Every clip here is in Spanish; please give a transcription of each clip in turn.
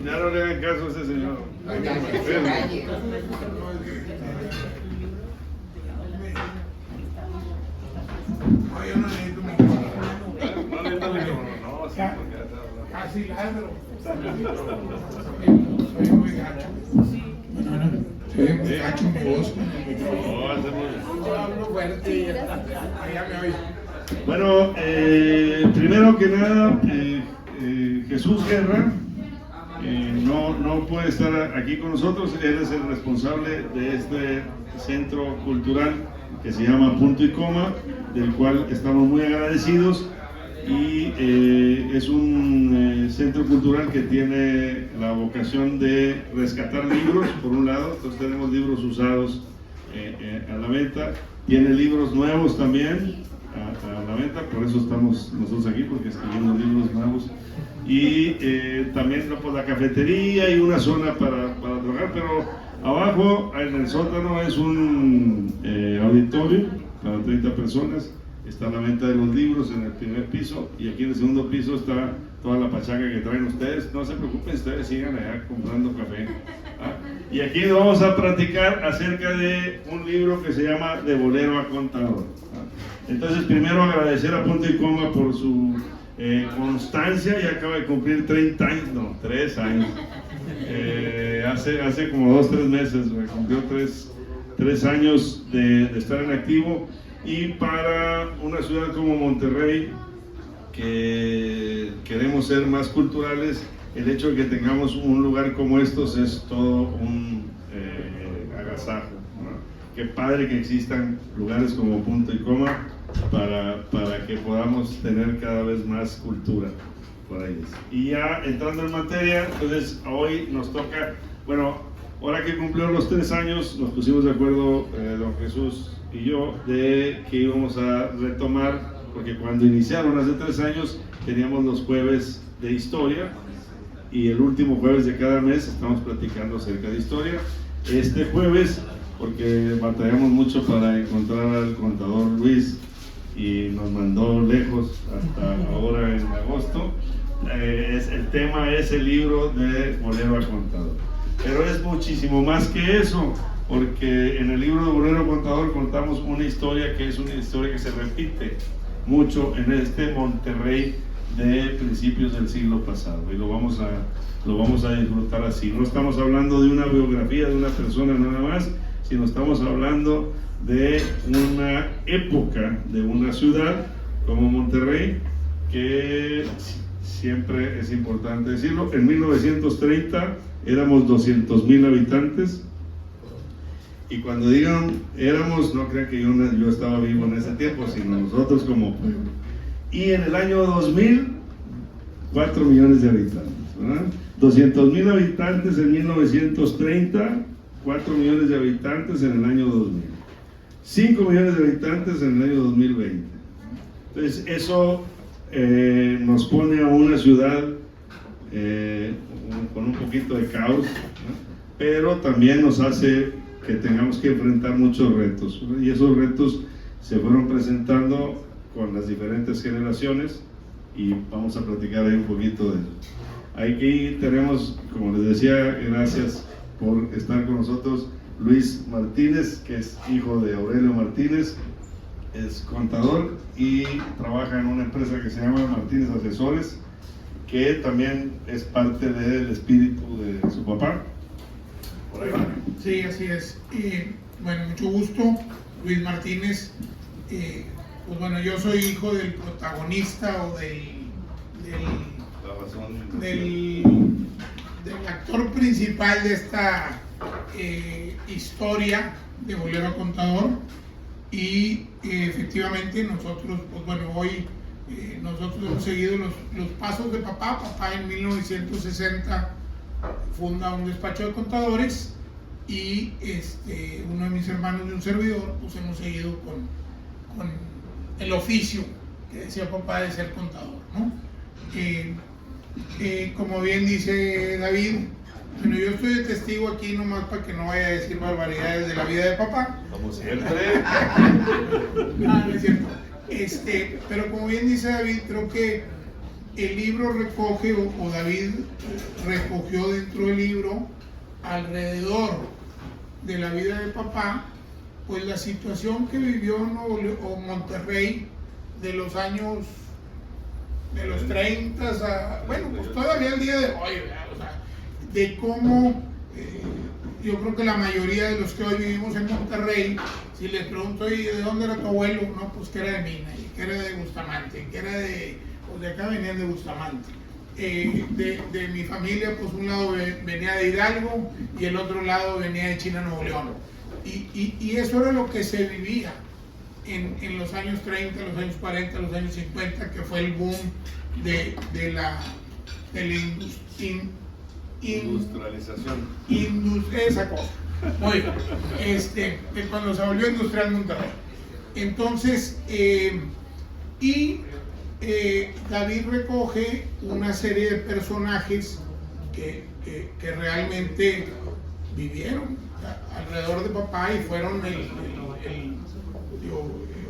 Ya no le hagan caso a ese señor. No, yo no necesito micrófono. No le está no, sí, porque ya está hablando. Casi ladro. Soy muy gacho. Bueno, soy muy gacho mi voz con el micrófono. No, hacemos. Yo hablo fuerte y allá me oye. Bueno, primero que nada, Jesús Guerra no puede estar aquí con nosotros. Él es el responsable de este centro cultural que se llama Punto y Coma, del cual estamos muy agradecidos, y es un centro cultural que tiene la vocación de rescatar libros, por un lado. Entonces tenemos libros usados a la venta, tiene libros nuevos también a la venta, por eso estamos nosotros aquí, porque escribiendo libros nuevos, y también pues, la cafetería y una zona para trabajar, pero abajo en el sótano es un auditorio para 30 personas. Está la venta de los libros en el primer piso, y aquí en el segundo piso está toda la pachanga que traen ustedes. No se preocupen, ustedes sigan allá comprando café. Y aquí vamos a platicar acerca de un libro que se llama De Bolero a Contador. Entonces, primero agradecer a Punto y Coma por su constancia. Ya acaba de cumplir 30 años, no, 3 años. Hace como 2-3 meses cumplió 3 años de estar en activo. Y para una ciudad como Monterrey, que queremos ser más culturales, el hecho de que tengamos un lugar como estos es todo un agasajo, ¿no? Qué padre que existan lugares como Punto y Coma para que podamos tener cada vez más cultura por ahí. Y ya entrando en materia, entonces hoy nos toca, bueno, ahora que cumplió los 3 años, nos pusimos de acuerdo don Jesús y yo de que íbamos a retomar, porque cuando iniciaron hace 3 años teníamos los jueves de historia, y el último jueves de cada mes estamos platicando acerca de historia. Este jueves, porque batallamos mucho para encontrar al contador Luis y nos mandó lejos hasta ahora en agosto, el tema es el libro de Bolero a Contador, pero es muchísimo más que eso, porque en el libro de Bolero a Contador contamos una historia que es una historia que se repite mucho en este Monterrey de principios del siglo pasado, y lo vamos a disfrutar así. No estamos hablando de una biografía de una persona nada más, sino estamos hablando de una época, de una ciudad como Monterrey, que siempre es importante decirlo. En 1930 éramos 200,000 habitantes, y cuando digan éramos, no crean que yo estaba vivo en ese tiempo, sino nosotros como pueblo. Y en el año 2000, 4 millones de habitantes, ¿verdad? 200,000 habitantes en 1930, 4 millones de habitantes en el año 2000, 5 millones de habitantes en el año 2020. Entonces eso nos pone a una ciudad con un poquito de caos, ¿no? Pero también nos hace que tengamos que enfrentar muchos retos, ¿no? Y esos retos se fueron presentando con las diferentes generaciones, y vamos a platicar ahí un poquito de eso. Aquí tenemos, como les decía, gracias por estar con nosotros, Luis Martínez, que es hijo de Aurelio Martínez, es contador y trabaja en una empresa que se llama Martínez Asesores, que también es parte del espíritu de su papá. Por ahí va. Sí, así es. Bueno, mucho gusto, Luis Martínez. Pues bueno, yo soy hijo del protagonista o del actor principal de esta historia de Bolero a Contador, y efectivamente nosotros, pues bueno, hoy nosotros hemos seguido los pasos de papá. Papá en 1960 funda un despacho de contadores, y uno de mis hermanos y un servidor pues hemos seguido con el oficio que decía papá de ser contador, ¿no? Como bien dice David, bueno, yo estoy de testigo aquí nomás para que no vaya a decir barbaridades de la vida de papá. Como siempre. No, no es cierto. Pero como bien dice David, creo que el libro recoge, o David recogió dentro del libro, alrededor de la vida de papá, pues la situación que vivió Monterrey de los años, de los 30 a, bueno, pues todavía el día de hoy, ¿verdad? O sea, de cómo, yo creo que la mayoría de los que hoy vivimos en Monterrey, si les pregunto, ¿y de dónde era tu abuelo? No, pues que era de Mina, y que era de Bustamante, que era de, pues de acá venían de Bustamante. De mi familia, pues un lado venía de Hidalgo y el otro lado venía de China, Nuevo León. Y eso era lo que se vivía en los años 30, los años 40, los años 50, que fue el boom de la industrialización. Esa cosa. Muy bien. De cuando se volvió industrial Monterrey. Entonces, David recoge una serie de personajes que realmente vivieron alrededor de papá y fueron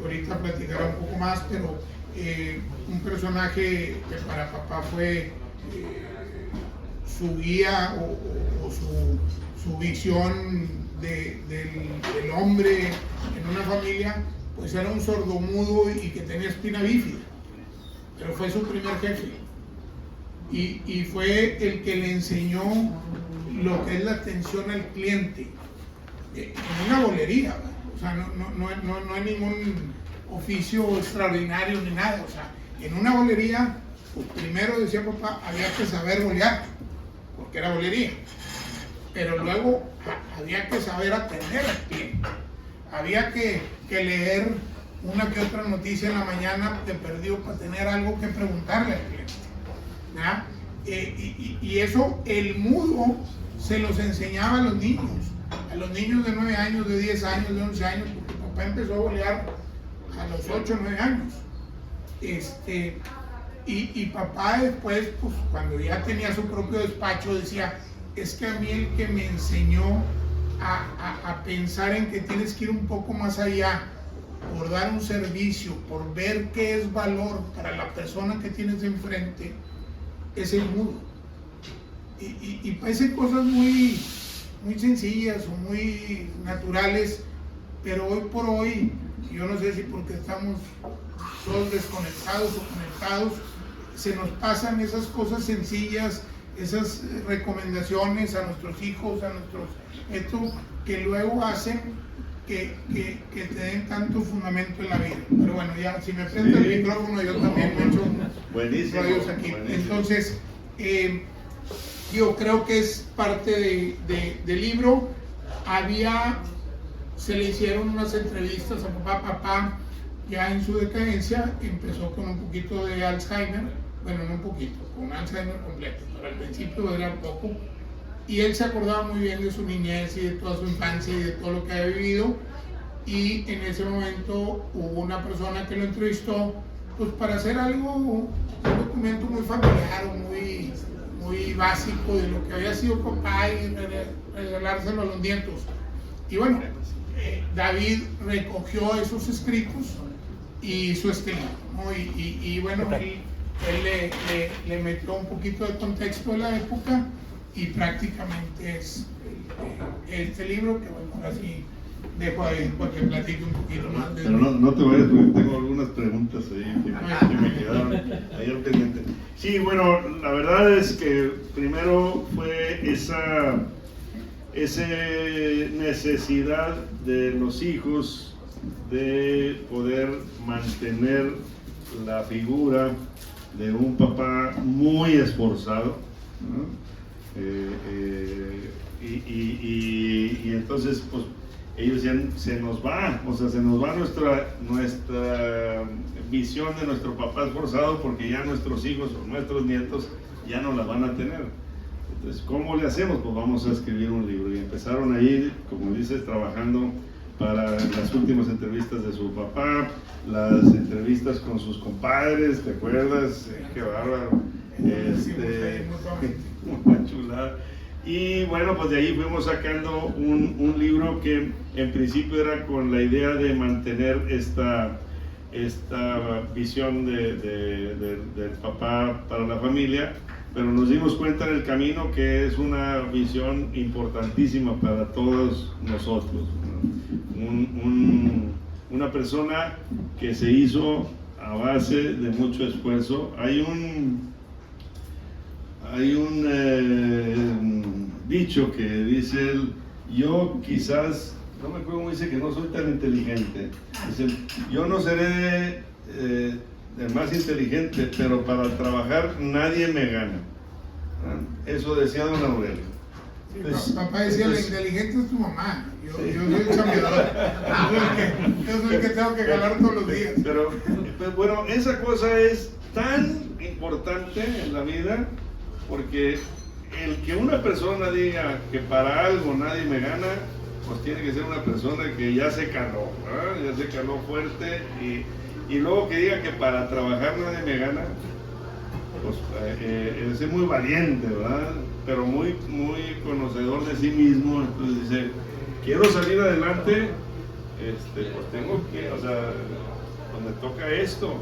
ahorita platicaré un poco más, pero un personaje que para papá fue su guía o su visión del hombre en una familia, pues era un sordomudo y que tenía espina bífida, pero fue su primer jefe y fue el que le enseñó lo que es la atención al cliente en una bolería, ¿verdad? O sea, no hay ningún oficio extraordinario ni nada, o sea, en una bolería, pues primero decía papá, había que saber bolear, porque era bolería, pero luego había que saber atender al cliente, había que leer una que otra noticia en la mañana de perdido para tener algo que preguntarle al cliente, ¿verdad? Y eso el mudo se los enseñaba a los niños de 9 años, de 10 años, de 11 años, porque papá empezó a bolear a los 8 o 9 años. Y papá después, pues cuando ya tenía su propio despacho, decía, es que a mí el que me enseñó a pensar en que tienes que ir un poco más allá, por dar un servicio, por ver qué es valor para la persona que tienes enfrente, es el mudo. Y parecen cosas muy sencillas o muy naturales, pero hoy por hoy, yo no sé si porque estamos todos desconectados o conectados, se nos pasan esas cosas sencillas, esas recomendaciones a nuestros hijos, que luego hacen que te den tanto fundamento en la vida. Pero bueno, ya si me prende el micrófono, yo también me echo radios aquí. Buenísimo. Entonces, yo creo que es parte del libro. Se le hicieron unas entrevistas a papá ya en su decadencia, empezó con un poquito de Alzheimer, bueno, no un poquito, con Alzheimer completo, pero al principio era poco, y él se acordaba muy bien de su niñez y de toda su infancia y de todo lo que había vivido, y en ese momento hubo una persona que lo entrevistó, pues para hacer un documento muy familiar o muy básico de lo que había sido papá y regalárselo a los nietos. Y bueno, David recogió esos escritos y su estilo, ¿no? Y bueno, él le metió un poquito de contexto de la época y prácticamente es este libro que bueno, ahora sí dejo ahí para que platique un poquito más. Pero no te vayas porque tengo algunas preguntas ahí que me quedaron ayer pendientes. Sí, bueno, la verdad es que primero fue esa necesidad de los hijos de poder mantener la figura de un papá muy esforzado, ¿no? Y entonces pues ellos decían, se nos va nuestra visión de nuestro papá esforzado porque ya nuestros hijos o nuestros nietos ya no la van a tener. Entonces, ¿cómo le hacemos? Pues vamos a escribir un libro. Y empezaron ahí, como dices, trabajando para las últimas entrevistas de su papá, las entrevistas con sus compadres, ¿te acuerdas? Qué bárbaro. Una chulada. Y bueno, pues de ahí fuimos sacando un libro que en principio era con la idea de mantener esta esta visión del papá para la familia, pero nos dimos cuenta en el camino que es una visión importantísima para todos nosotros, ¿no? Una persona que se hizo a base de mucho esfuerzo. Hay un dicho que dice él: yo quizás, no me acuerdo cómo dice, que no soy tan inteligente. Dice: yo no seré el más inteligente, pero para trabajar nadie me gana. Eso decía don Aurelio. Entonces, papá decía: la inteligente es tu mamá. Yo soy el chambeador. Yo soy el que tengo que ganar todos los días. Pero bueno, esa cosa es tan importante en la vida, porque el que una persona diga que para algo nadie me gana, pues tiene que ser una persona que ya se caló, ¿verdad? Ya se caló fuerte, y luego que diga que para trabajar nadie me gana, pues es muy valiente, ¿verdad? Pero muy conocedor de sí mismo. Entonces dice: quiero salir adelante, pues tengo que, o sea, pues me toca esto,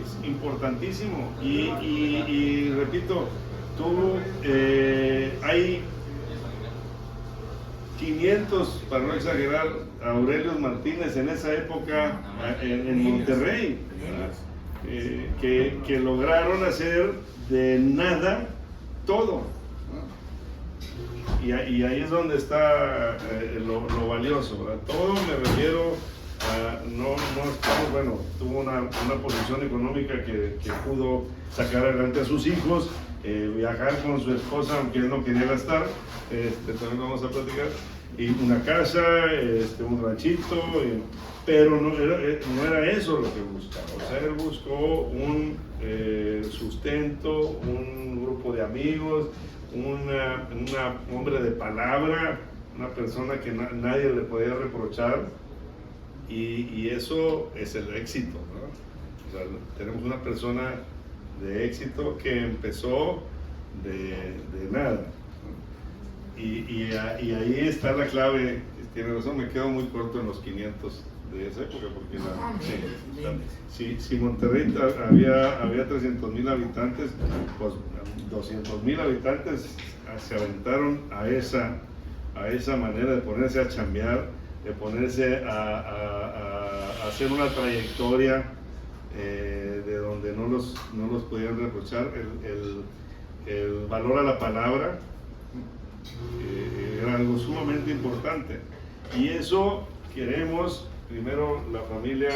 es importantísimo. Y repito, hay 500, para no exagerar, Aurelios Martínez en esa época en Monterrey, que lograron hacer de nada todo. Y ahí es donde está lo valioso, ¿verdad? Todo, me refiero a, no estamos, bueno, tuvo una posición económica que pudo sacar adelante a sus hijos, viajar con su esposa, aunque él no quería gastar, también vamos a platicar, y una casa, un ranchito, pero no era eso lo que buscaba. O sea, él buscó un sustento, un grupo de amigos, un hombre de palabra, una persona que nadie le podía reprochar, y eso es el éxito, ¿no? O sea, tenemos una persona de éxito que empezó de nada, ¿no? Y ahí está la clave. Tiene razón, me quedo muy corto en los 500 de esa época, porque si Monterrey había 300,000 habitantes, pues 200,000 habitantes se aventaron a esa manera de ponerse a chambear, de ponerse a hacer una trayectoria de donde no los podían reprochar. El valor a la palabra era algo sumamente importante, y eso queremos. Primero, la familia,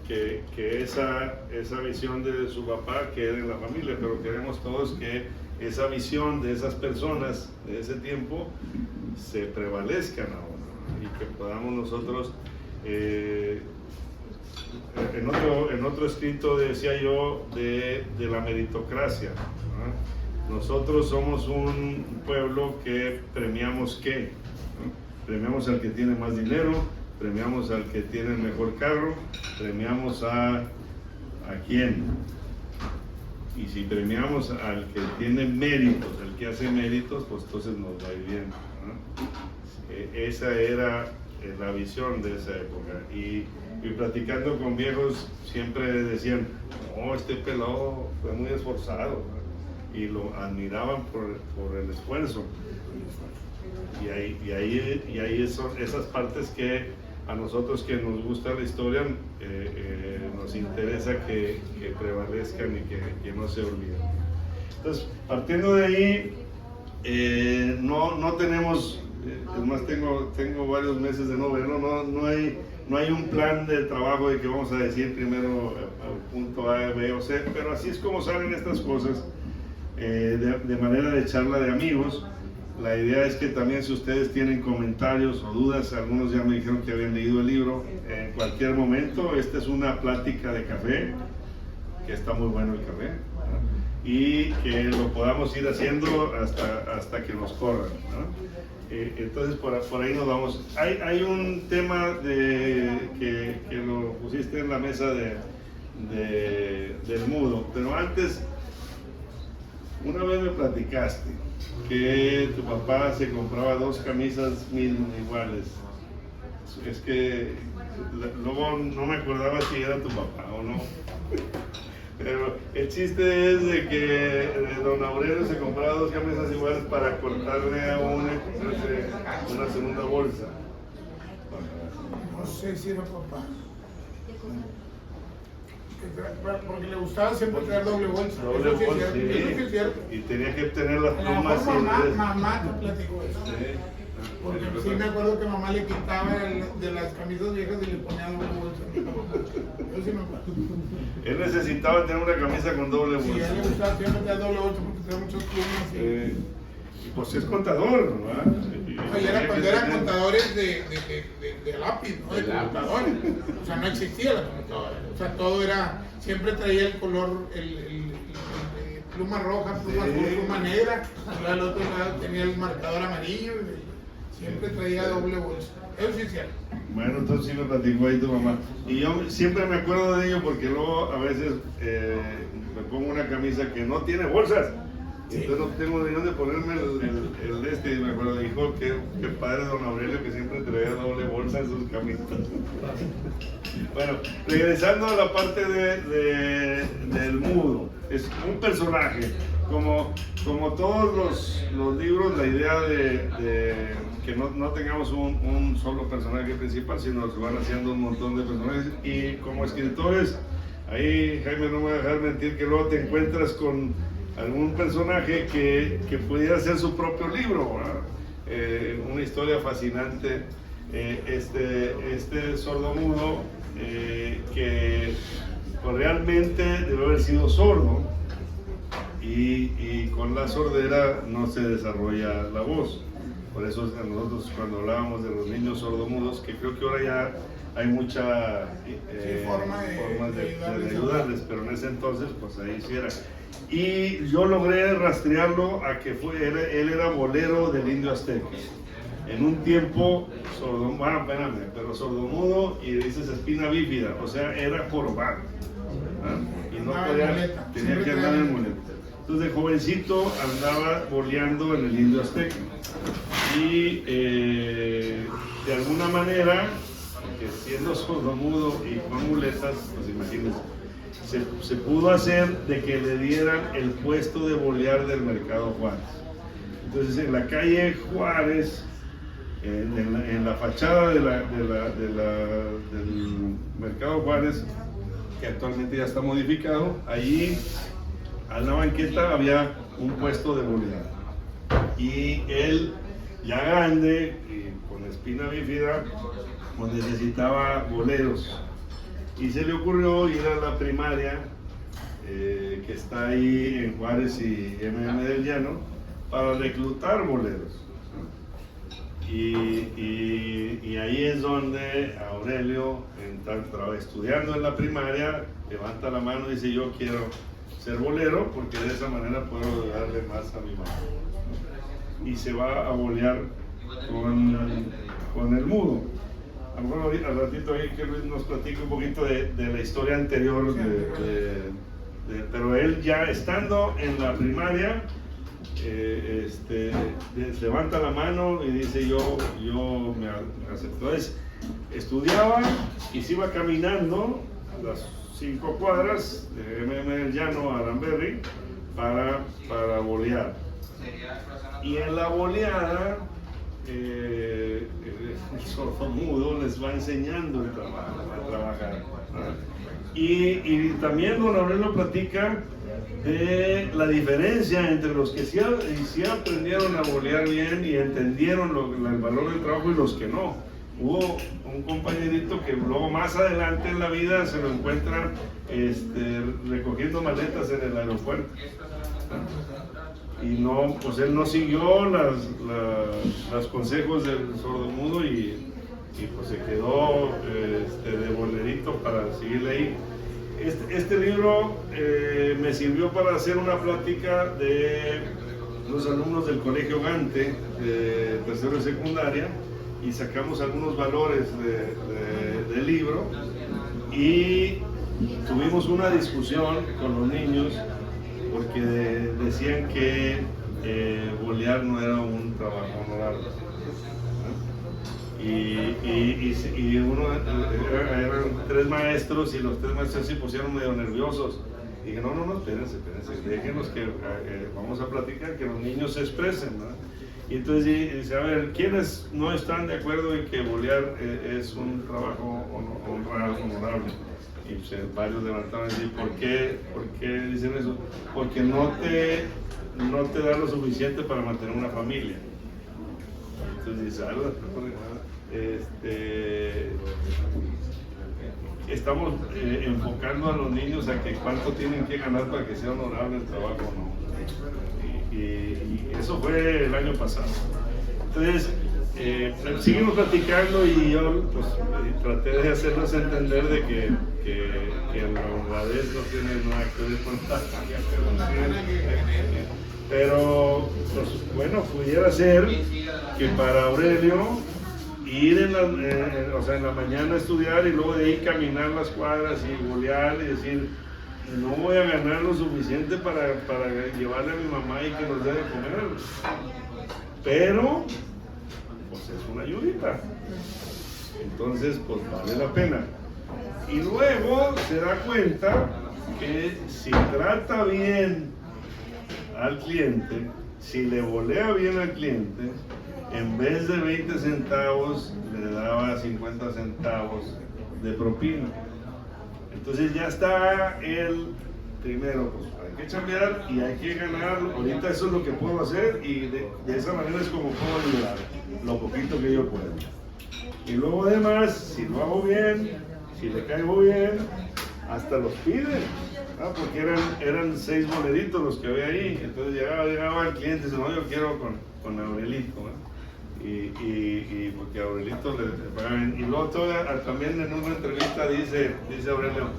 que esa visión de su papá quede en la familia, pero queremos todos que esa visión de esas personas de ese tiempo se prevalezcan ahora, y que podamos nosotros, en otro escrito decía yo de la meritocracia, ¿no? Nosotros somos un pueblo que premiamos ¿qué? ¿No? Premiamos al que tiene más dinero, premiamos al que tiene el mejor carro, premiamos ¿a quién? Y si premiamos al que tiene méritos, al que hace méritos, pues entonces nos va a ir bien, ¿no? Esa era la visión de esa época. Y platicando con viejos, siempre decían: no, este pelado fue muy esforzado, ¿no? Y lo admiraban por el esfuerzo. Y ahí son esas partes que a nosotros, que nos gusta la historia, nos interesa que prevalezcan y que no se olviden. Entonces, partiendo de ahí, no tenemos, es más, tengo varios meses de no verlo, no hay un plan de trabajo de que vamos a decir primero punto A, B o C, pero así es como salen estas cosas, de manera de charla de amigos. La idea es que también, si ustedes tienen comentarios o dudas, algunos ya me dijeron que habían leído el libro, en cualquier momento. Esta es una plática de café, que está muy bueno el café, ¿no? Y que lo podamos ir haciendo hasta que nos corran, ¿no? Entonces por ahí nos vamos. Hay un tema que lo pusiste en la mesa del mudo, pero antes, una vez me platicaste que tu papá se compraba 2 camisas iguales. Es que luego no me acordaba si era tu papá o no. Pero el chiste es de que don Aurelio se compraba 2 camisas iguales para cortarle a una segunda bolsa. No sé si era papá. Porque le gustaba siempre traer doble bolsa. Doble Eso sí es bolsa, cierto, eso sí es sí. cierto. Y tenía que tener las A lo plumas mejor siempre. mamá te platicó eso. Sí. Porque sí me acuerdo que mamá le quitaba de las camisas viejas y le ponía doble bolsa. Yo sí me acuerdo. Él necesitaba tener una camisa con doble Sí, a bolsa. él le gustaba siempre traer doble bolsa porque tenía muchas plumas. Y pues es contador, ¿verdad? Y era cuando eran contadores de lápiz, ¿no? De computadores. O sea, no existía la computadora. O sea, todo era, siempre traía el color, pluma roja, pluma azul, pluma negra. Y al otro lado tenía el marcador amarillo. Y siempre traía doble bolsa. Eso sí es cierto. Bueno, entonces sí me platicó ahí tu mamá. Y yo siempre me acuerdo de ello porque luego a veces me pongo una camisa que no tiene bolsas. Sí. Entonces no tengo ni dónde ponerme el de este. Y me acuerdo, dijo que padre don Aurelio que siempre traía doble bolsa en sus camisas. Bueno, regresando a la parte del mudo. Es un personaje. Como todos los libros, la idea de que no tengamos un solo personaje principal, sino se van haciendo un montón de personajes. Y como escritores, ahí Jaime no me va a dejar mentir que luego te encuentras con algún personaje que pudiera ser su propio libro, ¿verdad? Una historia fascinante. Este sordomudo que pues, realmente debe haber sido sordo y con la sordera no se desarrolla la voz. Por eso nosotros cuando hablábamos de los niños sordomudos, que creo que ahora ya hay muchas formas de ayudarles, pero en ese entonces pues ahí sí era. Y yo logré rastrearlo a que él era bolero del indio azteca. En un tiempo sordomudo y dices espina bífida, o sea, era jorobado. Y no podía, tenía que andar en muleta. Entonces de jovencito andaba boleando en el indio azteca. Y de alguna manera, que siendo sordomudo y con muletas, pues imagínense, se pudo hacer de que le dieran el puesto de bolear del Mercado Juárez. Entonces en la calle Juárez, en la fachada del Mercado Juárez, que actualmente ya está modificado, allí a la banqueta había un puesto de bolear. Y él, ya grande y con espina bífida, pues necesitaba boleros. Y se le ocurrió ir a la primaria que está ahí en Juárez y del Llano para reclutar boleros. Y ahí es donde Aurelio, estudiando en la primaria, levanta la mano y dice: yo quiero ser bolero porque de esa manera puedo darle más a mi mamá. Y se va a bolear con el mudo. A lo mejor al ratito ahí que Luis nos platique un poquito de la historia anterior, pero él ya estando en la primaria, levanta la mano y dice: yo me acepto. Entonces, estudiaba y se iba caminando las 5 cuadras de del Llano a Aramberri para bolear. Y en la boleada, el sordomudo les va enseñando a trabajar. Y también don Aurelio platica de la diferencia entre los que sí aprendieron a bolear bien y entendieron el valor del trabajo y los que no. Hubo un compañerito que luego más adelante en la vida se lo encuentra recogiendo maletas en el aeropuerto. Y no, pues él no siguió los consejos del sordomudo y pues se quedó de bolerito para seguirle ahí. Este libro me sirvió para hacer una plática de los alumnos del Colegio Gante de tercero y secundaria y sacamos algunos valores del libro y tuvimos una discusión con los niños porque decían que bolear no era un trabajo honorable. y uno, eran 3 maestros y los 3 maestros se pusieron medio nerviosos. Y dije, no, espérense, déjenos que vamos a platicar, que los niños se expresen, ¿verdad? Y entonces dice, a ver, ¿quiénes no están de acuerdo en que bolear es un trabajo honorable? Y pues, varios levantaron y dicen, ¿por qué dicen eso? Porque no te da lo suficiente para mantener una familia. Entonces dice, estamos enfocando a los niños a que cuánto tienen que ganar para que sea honorable el trabajo, ¿no? Y eso fue el año pasado. Entonces, seguimos platicando y yo pues, traté de hacerles entender de que la honradez no tiene nada que ver con la pero pues, bueno, pudiera ser que para Aurelio ir en la mañana a estudiar y luego de ahí caminar las cuadras y bolear y decir, no voy a ganar lo suficiente para llevarle a mi mamá y que nos dé de comer, pero pues es una ayudita, entonces pues vale la pena. Y luego se da cuenta que si trata bien al cliente, si le volea bien al cliente, en vez de 20 centavos le daba 50 centavos de propina. Entonces ya está el primero, pues hay que chambear y hay que ganar. Ahorita eso es lo que puedo hacer y de esa manera es como puedo ayudar, lo poquito que yo puedo. Y luego además, si lo hago bien, si le caigo bien, hasta los piden, ¿no? Porque eran 6 boleritos los que había ahí. Entonces llegaba el cliente y dice, no, yo quiero con Aurelito, ¿no? Y porque a Aurelito le pagan. Y luego también en una entrevista dice Aurelio,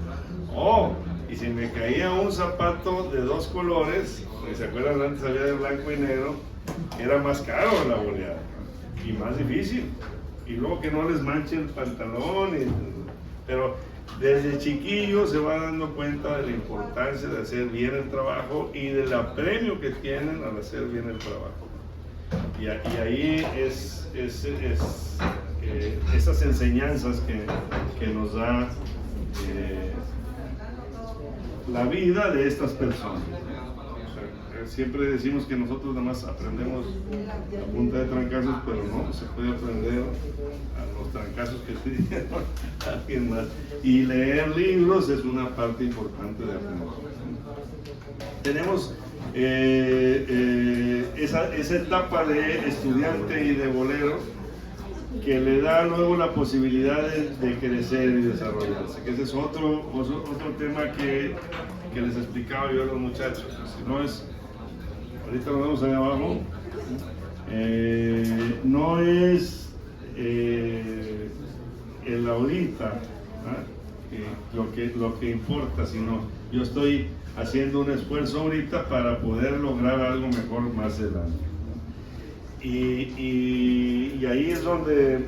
y si me caía un zapato de 2 colores, ¿se acuerdan? Antes había de blanco y negro, era más caro la boleada y más difícil. Y luego que no les manche el pantalón. Pero desde chiquillo se va dando cuenta de la importancia de hacer bien el trabajo y del apremio que tienen al hacer bien el trabajo. Y ahí es esas enseñanzas que nos da la vida de estas personas. O sea, siempre decimos que nosotros nada más aprendemos a punta de trancazos, pero no, se puede aprender a los trancazos que te dieron alguien más. Y leer libros es una parte importante de aprender. Tenemos esa etapa de estudiante y de bolero que le da luego la posibilidad de crecer y desarrollarse, que ese es otro tema que les explicaba yo a los muchachos. Si no es, ahorita lo vemos ahí abajo, no es el ahorita, lo que importa, sino yo estoy haciendo un esfuerzo ahorita para poder lograr algo mejor más adelante. Y ahí es donde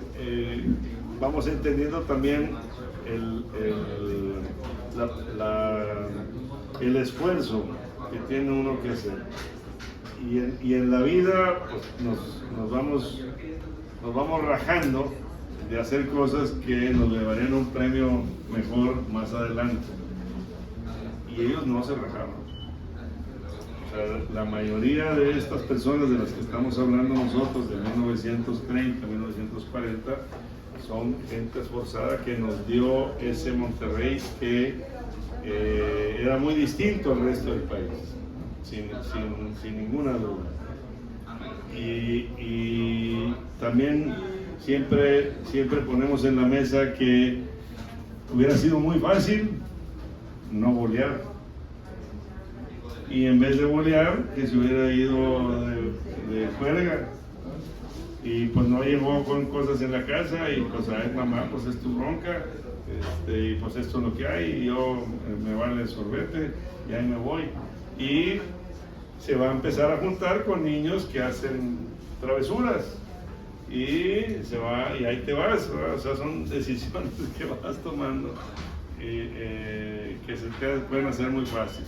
vamos entendiendo también el esfuerzo que tiene uno que hacer. Y en la vida pues, nos vamos rajando de hacer cosas que nos llevarían a un premio mejor más adelante. Y ellos no se rajaron. O sea, la mayoría de estas personas de las que estamos hablando nosotros, de 1930, 1940, son gente esforzada que nos dio ese Monterrey que era muy distinto al resto del país, sin ninguna duda. Y también siempre ponemos en la mesa que hubiera sido muy fácil no bolear, y en vez de bolear que se hubiera ido de juerga y pues no llegó con cosas en la casa y pues ay mamá, pues es tu bronca, y pues esto es lo que hay y yo me vale el sorbete y ahí me voy, y se va a empezar a juntar con niños que hacen travesuras y se va y ahí te vas, ¿verdad? O sea, son decisiones que vas tomando que se te pueden hacer muy fácil.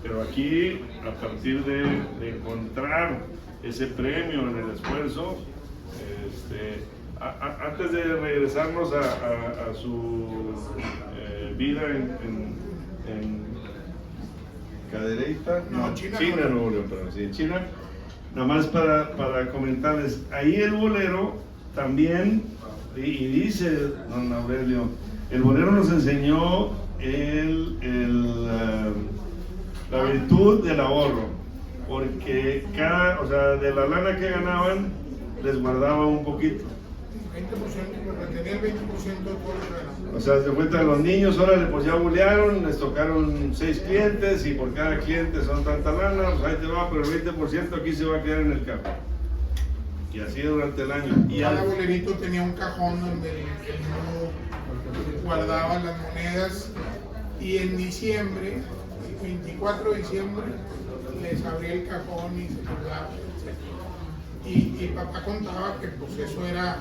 Pero aquí, a partir de encontrar ese premio en el esfuerzo, Antes de regresarnos a su vida en Cadereyta, China, Nuevo León, perdón, sí, en China, nada más para comentarles, ahí el bolero también, y dice don Aurelio, el bolero nos enseñó la virtud del ahorro, porque o sea, de la lana que ganaban, les guardaba un poquito. 20%, porque tenía el 20% de todo lo que ganaba. O sea, se cuenta, los niños, órale, pues ya bolearon, les tocaron 6 clientes y por cada cliente son tanta lana, pues ahí te va, pero el 20% aquí se va a quedar en el carro. Y así durante el año. Y cada bolerito tenía un cajón donde el nudo guardaba las monedas, y en diciembre, el 24 de diciembre, les abría el cajón y se guardaba, etc. Y papá contaba que pues eso era,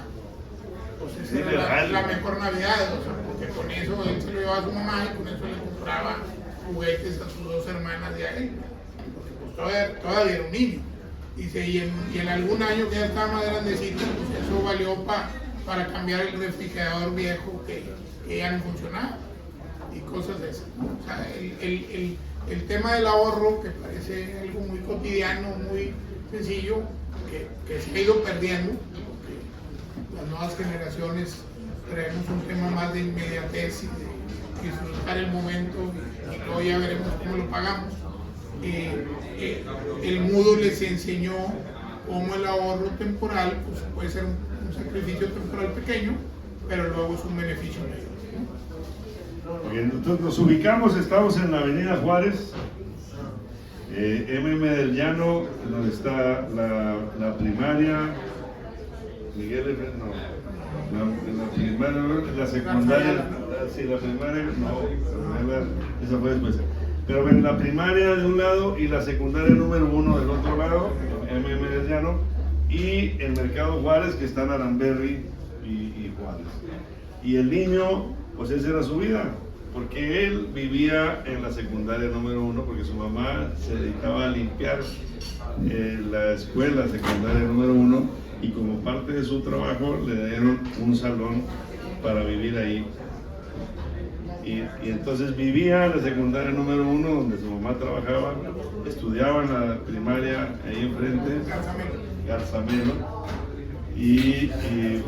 la mejor Navidad, o sea, porque con eso él se lo llevaba a su mamá y con eso le compraba juguetes a sus 2 hermanas de ahí, porque pues todavía era un niño. Dice, y en algún año que ya estaba más grandecito, pues eso valió para cambiar el refrigerador viejo que ya no funcionaba, y cosas de esas, ¿no? O sea, el tema del ahorro, que parece algo muy cotidiano, muy sencillo, que se ha ido perdiendo, porque las nuevas generaciones traemos un tema más de inmediatez y de disfrutar el momento, y luego ya veremos cómo lo pagamos. El mudo les enseñó cómo el ahorro temporal pues, puede ser un sacrificio temporal pequeño, pero luego es un beneficio mayor, ¿no? Bien, entonces nos ubicamos, estamos en la avenida Juárez, del Llano, donde está la primaria, Miguel F. No, la primaria, la secundaria, sí, la primaria, no, esa fue después. Pero ven, la primaria de un lado y la secundaria número 1 del otro lado, del Llano, y el mercado Juárez, que está en Aramberri y Juárez. Y el niño, pues esa era su vida, porque él vivía en la secundaria número 1, porque su mamá se dedicaba a limpiar la escuela secundaria número 1, y como parte de su trabajo le dieron un salón para vivir ahí. Y entonces vivía en la secundaria número 1, donde su mamá trabajaba, estudiaba en la primaria ahí enfrente, Garzamelo, y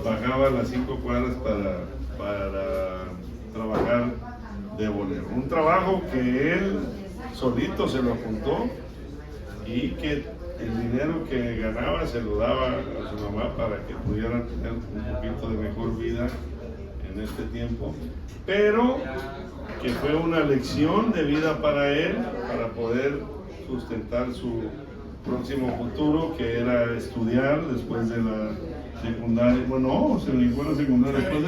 bajaba las 5 cuadras para trabajar de bolero. Un trabajo que él solito se lo apuntó, y que el dinero que ganaba se lo daba a su mamá para que pudieran tener un poquito de mejor vida en este tiempo, pero que fue una lección de vida para él, para poder sustentar su próximo futuro, que era estudiar después de la secundaria. Bueno, no, se dedicó a la secundaria después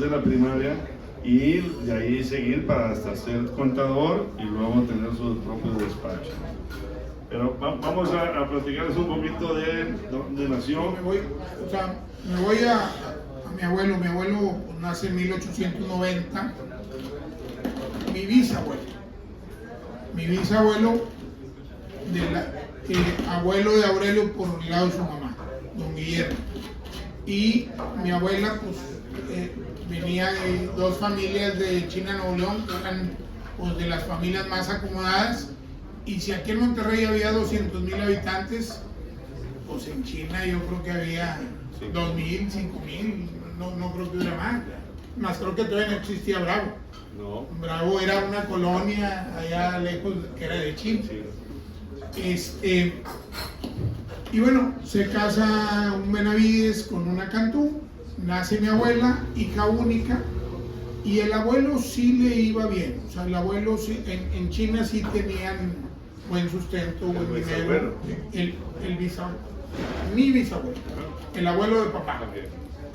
de la primaria, y de ahí seguir para hasta ser contador y luego tener su propio despacho. Pero vamos a platicarles un poquito de nació. Me voy a mi abuelo. Mi abuelo pues, nace en 1890. Mi bisabuelo, abuelo de Aurelio por el lado de su mamá, don Guillermo. Y mi abuela, pues, venía de 2 familias de China, Nuevo León, que eran pues, de las familias más acomodadas. Y si aquí en Monterrey había 200,000 habitantes, pues en China yo creo que había 2,000, 5,000, no creo que hubiera más. Más creo que todavía no existía Bravo. No. Bravo era una colonia allá lejos que era de China. Sí. Y bueno, se casa un Benavides con una Cantú, nace mi abuela, hija única, y el abuelo sí le iba bien. O sea, el abuelo sí, en China sí tenían buen sustento, buen dinero. El bisabuelo, mi bisabuelo, el abuelo de papá.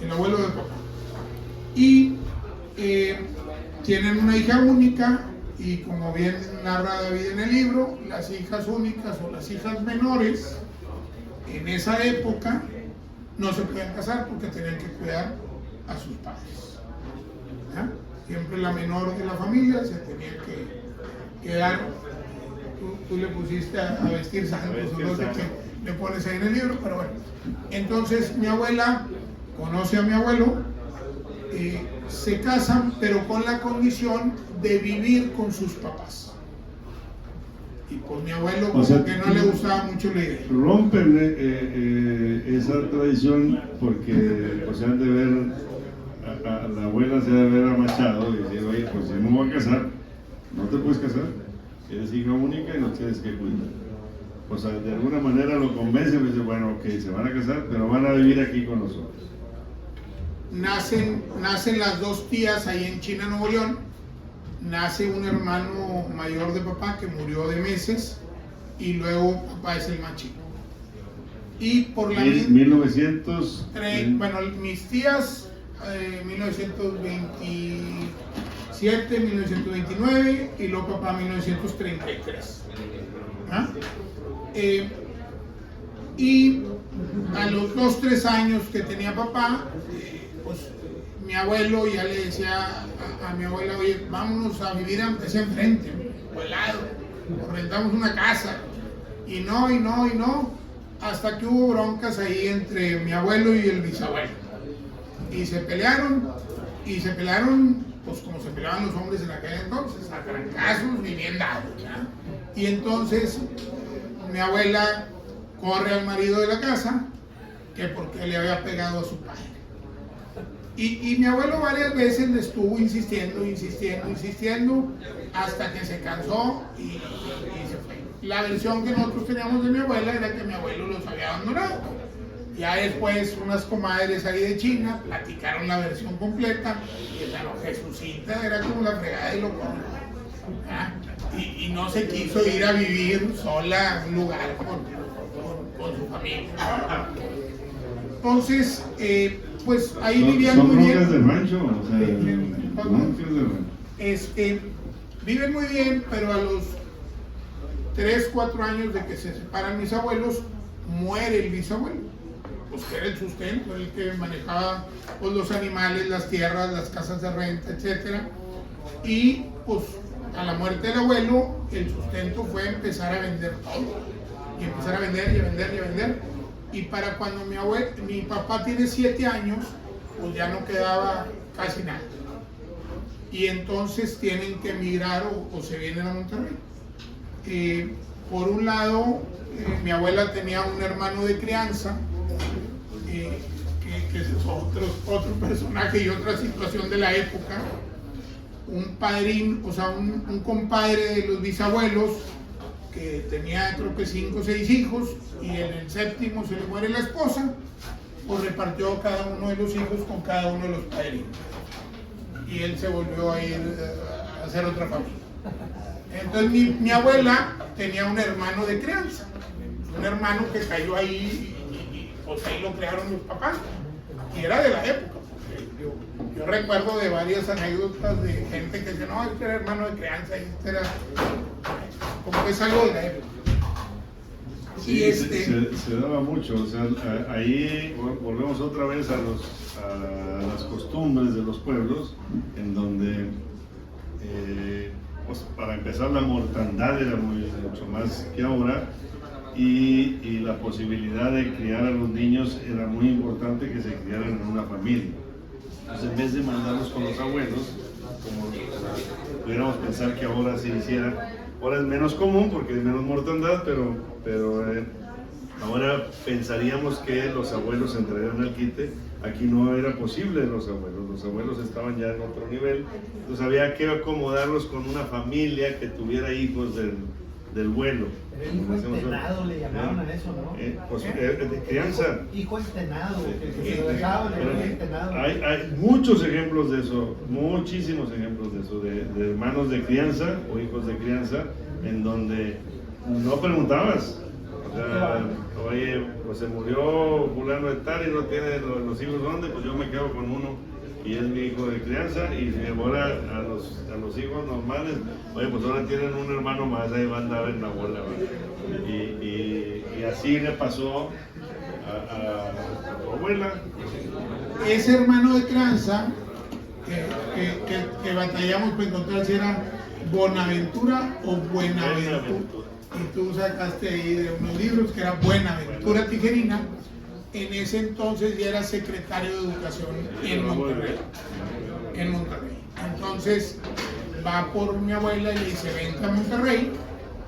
El abuelo de papá. Y tienen una hija única, y como bien narra David en el libro, las hijas únicas o las hijas menores en esa época no se podían casar porque tenían que cuidar a sus padres. ¿Ya? Siempre la menor de la familia se tenía que quedar. Tú le pusiste a vestir santos, o no sé qué le pones ahí en el libro, pero bueno. Entonces mi abuela conoce a mi abuelo, se casan, pero con la condición de vivir con sus papás. Y pues mi abuelo como que no le gustaba mucho la idea. Rompen esa tradición porque pues, se han de ver, a la abuela se ha de ver a Machado y decir, oye, pues si me voy a casar, no te puedes casar, eres hija única y nos tienes que cuidar. O sea, de alguna manera lo convence y me dice, bueno, ok, se van a casar, pero van a vivir aquí con nosotros. Nacen las dos tías ahí en China, Nuevo León. Nace un hermano mayor de papá que murió de meses y luego papá es el más chico. Y por la 1900. Bueno, mis tías, 1927, 1929 y luego papá 1933. ¿Ah? Y a los 2-3 años que tenía papá, pues mi abuelo ya le decía a mi abuela, oye, vámonos a vivir ese enfrente, o al lado, o rentamos una casa. Y no, hasta que hubo broncas ahí entre mi abuelo y el bisabuelo. Y se pelearon, pues como se peleaban los hombres en aquel entonces, a trancazos y bien dados, ¿ya? Y entonces mi abuela corre al marido de la casa, que porque le había pegado a su padre. Y mi abuelo varias veces le estuvo insistiendo, hasta que se cansó y se fue. La versión que nosotros teníamos de mi abuela era que mi abuelo los había abandonado. Ya después unas comadres ahí de China platicaron la versión completa y bueno, Jesucita era como la fregada de loco. Y no se quiso ir a vivir sola a un lugar con su familia. Entonces, pues ahí vivían muy bien. Son broncas de rancho, o sea, broncas de rancho. Viven muy bien, pero a los 3-4 años de que se separan mis abuelos, muere el bisabuelo, pues que era el sustento, el que manejaba pues, los animales, las tierras, las casas de renta, etc. Y pues a la muerte del abuelo, el sustento fue empezar a vender todo, y empezar a vender. Y para cuando mi papá tiene 7 años, pues ya no quedaba casi nada. Y entonces tienen que emigrar o se vienen a Monterrey. Por un lado, mi abuela tenía un hermano de crianza, que es otro personaje y otra situación de la época. Un padrino, o sea, un compadre de los bisabuelos, que tenía creo que 5 o 6 hijos, y en el 7º se le muere la esposa, pues repartió cada uno de los hijos con cada uno de los padrinos. Y él se volvió a ir a hacer otra familia. Entonces mi abuela tenía un hermano de crianza, un hermano que cayó ahí y pues ahí lo crearon los papás, y era de la época. Yo recuerdo de varias anécdotas de gente que dice, no, este era hermano de crianza, y este era como que es algo de la época. Sí, y se daba mucho, o sea, ahí volvemos otra vez a las costumbres de los pueblos, en donde, pues, para empezar, la mortandad era mucho más que ahora, y la posibilidad de criar a los niños era muy importante, que se criaran en una familia. Entonces, en vez de mandarlos con los abuelos, como pudiéramos pensar que ahora se hiciera, ahora es menos común porque hay menos mortandad, pero ahora pensaríamos que los abuelos entrarían al quite. Aquí no era posible los abuelos estaban ya en otro nivel, entonces había que acomodarlos con una familia que tuviera hijos del vuelo. El hijo entenado le llamaban a eso, ¿no? Pues, de crianza. Hijo entenado, que se lo dejaban el hijo entenado. Hay muchos ejemplos de eso, muchísimos ejemplos de eso, de hermanos de crianza o hijos de crianza, en donde no preguntabas. O sea, oye, pues se murió fulano de tal y no tiene los hijos, ¿dónde? Pues yo me quedo con uno y es mi hijo de crianza, y si me voy a los hijos normales, oye, pues ahora tienen un hermano más, ahí van a andar en la bola, ¿verdad? Y así le pasó a tu abuela. Ese hermano de crianza que batallamos para encontrar si era Bonaventura o Buenaventura. Y tú sacaste ahí de unos libros que era Buenaventura Tijerina, en ese entonces ya era secretario de Educación en Monterrey. Entonces va por mi abuela y le dice, vente a Monterrey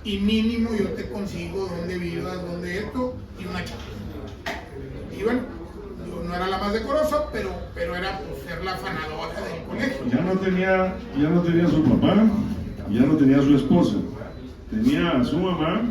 y mínimo yo te consigo donde vivas, donde esto, y una chava. Y bueno, yo no era la más decorosa, pero era pues, ser la afanadora del colegio. Ya no tenía su papá, ya no tenía su esposa, tenía a su mamá,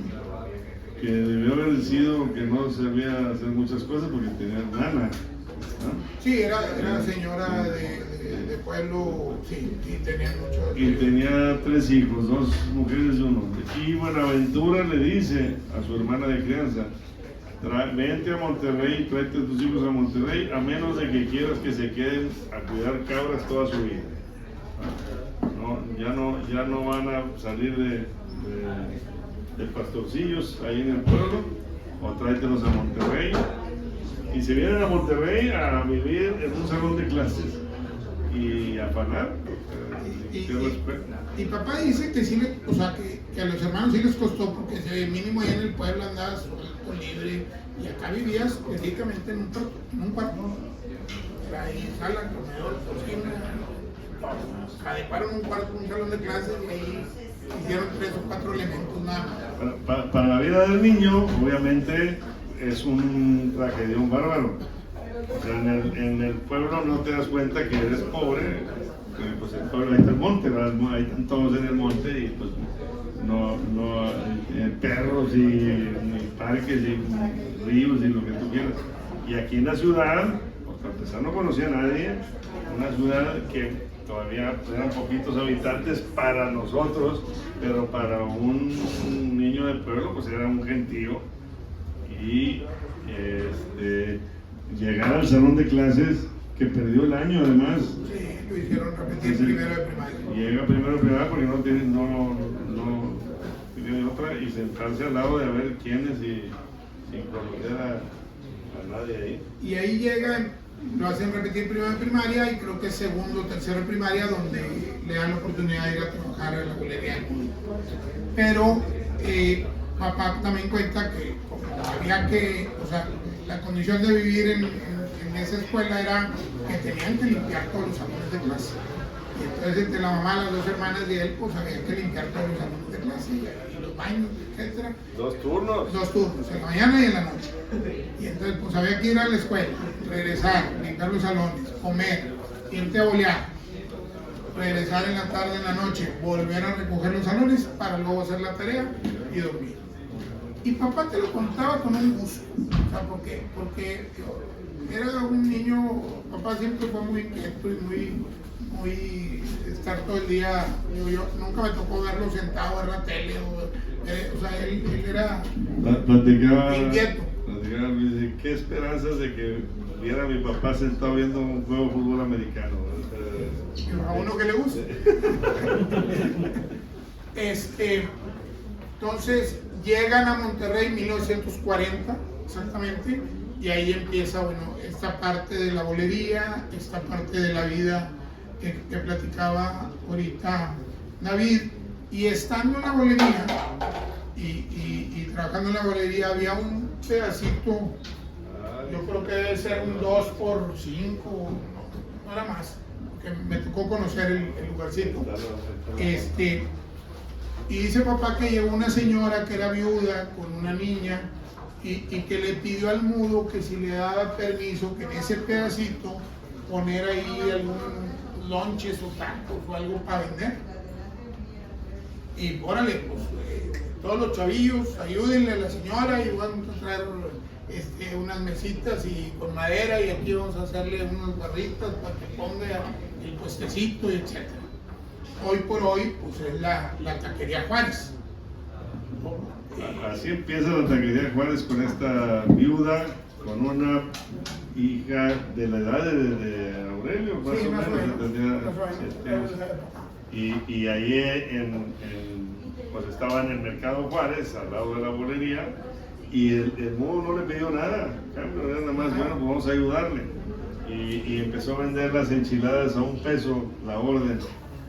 que debió haber sido que no sabía hacer muchas cosas porque tenía hermana, ¿no? Sí, era señora de pueblo, sí, y tenía mucho. Y tenía 3 hijos, 2 mujeres y un hombre. Y Buenaventura le dice a su hermana de crianza, vente a Monterrey, tráete a tus hijos a Monterrey, a menos de que quieras que se queden a cuidar cabras toda su vida. No, ya no van a salir de pastorcillos ahí en el pueblo, o tráetelos a Monterrey. Y se vienen a Monterrey a vivir en un salón de clases y a afanar. Y papá dice que sí, o sea, que a los hermanos sí les costó, porque mínimo ahí en el pueblo andabas suelto, libre, y acá vivías prácticamente en un cuarto. Era ahí sala, comedor, cocina, adecuaron un cuarto, un salón de clases, y ahí hicieron 3 o 4 elementos nada más. Para la vida del niño, obviamente, es un tragedión bárbaro. O sea, en el pueblo no te das cuenta que eres pobre, pues el pueblo ahí está el monte, ¿verdad? Ahí están todos en el monte y pues no perros y parques y ríos y lo que tú quieras. Y aquí en la ciudad, pues para empezar no conocía a nadie, una ciudad que todavía eran poquitos habitantes para nosotros, pero para un niño del pueblo pues era un gentío. Y llegar al salón de clases que perdió el año además. Sí, lo hicieron repetir primero de primaria. Llega primero de primaria porque no tiene otra, y sentarse al lado de a ver quiénes y sin conocer a nadie ahí. Y ahí llegan, lo hacen repetir primero de primaria y creo que segundo o tercero de primaria donde le dan la oportunidad de ir a trabajar a la bolería del mundo. Pero papá también cuenta que como había que, o sea, la condición de vivir en esa escuela era que tenían que limpiar todos los salones de clase. Y entonces entre la mamá, las 2 hermanas de él, pues había que limpiar todos los salones de clase y los baños, etc. 2 turnos. 2 turnos, en la mañana y en la noche. Y entonces pues había que ir a la escuela, regresar, limpiar los salones, comer, irte a bolear, regresar en la tarde, en la noche, volver a recoger los salones para luego hacer la tarea y dormir. Y papá te lo contaba con un gusto, o sea, porque era un niño, papá siempre fue muy inquieto y muy estar todo el día, yo nunca me tocó verlo sentado en la tele, o sea, él era inquieto. Platicaba, me dice, qué esperanzas de que viera a mi papá sentado viendo un juego de fútbol americano. A uno que le guste. Entonces llegan a Monterrey en 1940, exactamente, y ahí empieza, bueno, esta parte de la bolería, esta parte de la vida que platicaba ahorita David. Y estando en la bolería y trabajando en la bolería, había un pedacito, yo creo que debe ser un 2x5, no era más, porque me tocó conocer el lugarcito. Y dice papá que llegó una señora que era viuda con una niña y que le pidió al mudo que si le daba permiso que en ese pedacito poner ahí algún lonches o tacos o algo para vender. Y órale, pues todos los chavillos, ayúdenle a la señora y vamos a traer unas mesitas y con madera y aquí vamos a hacerle unas barritas para que ponga el puestecito y etc. Hoy por hoy, pues es la taquería Juárez. Así empieza la taquería Juárez con esta viuda, con una hija de la edad de Aurelio, más Sí, o más menos. o Y ahí pues estaba en el mercado Juárez, al lado de la bolería, y el mudo no le pidió nada, cambio, era nada más, bueno, pues vamos a ayudarle. Y empezó a vender las enchiladas a $1 la orden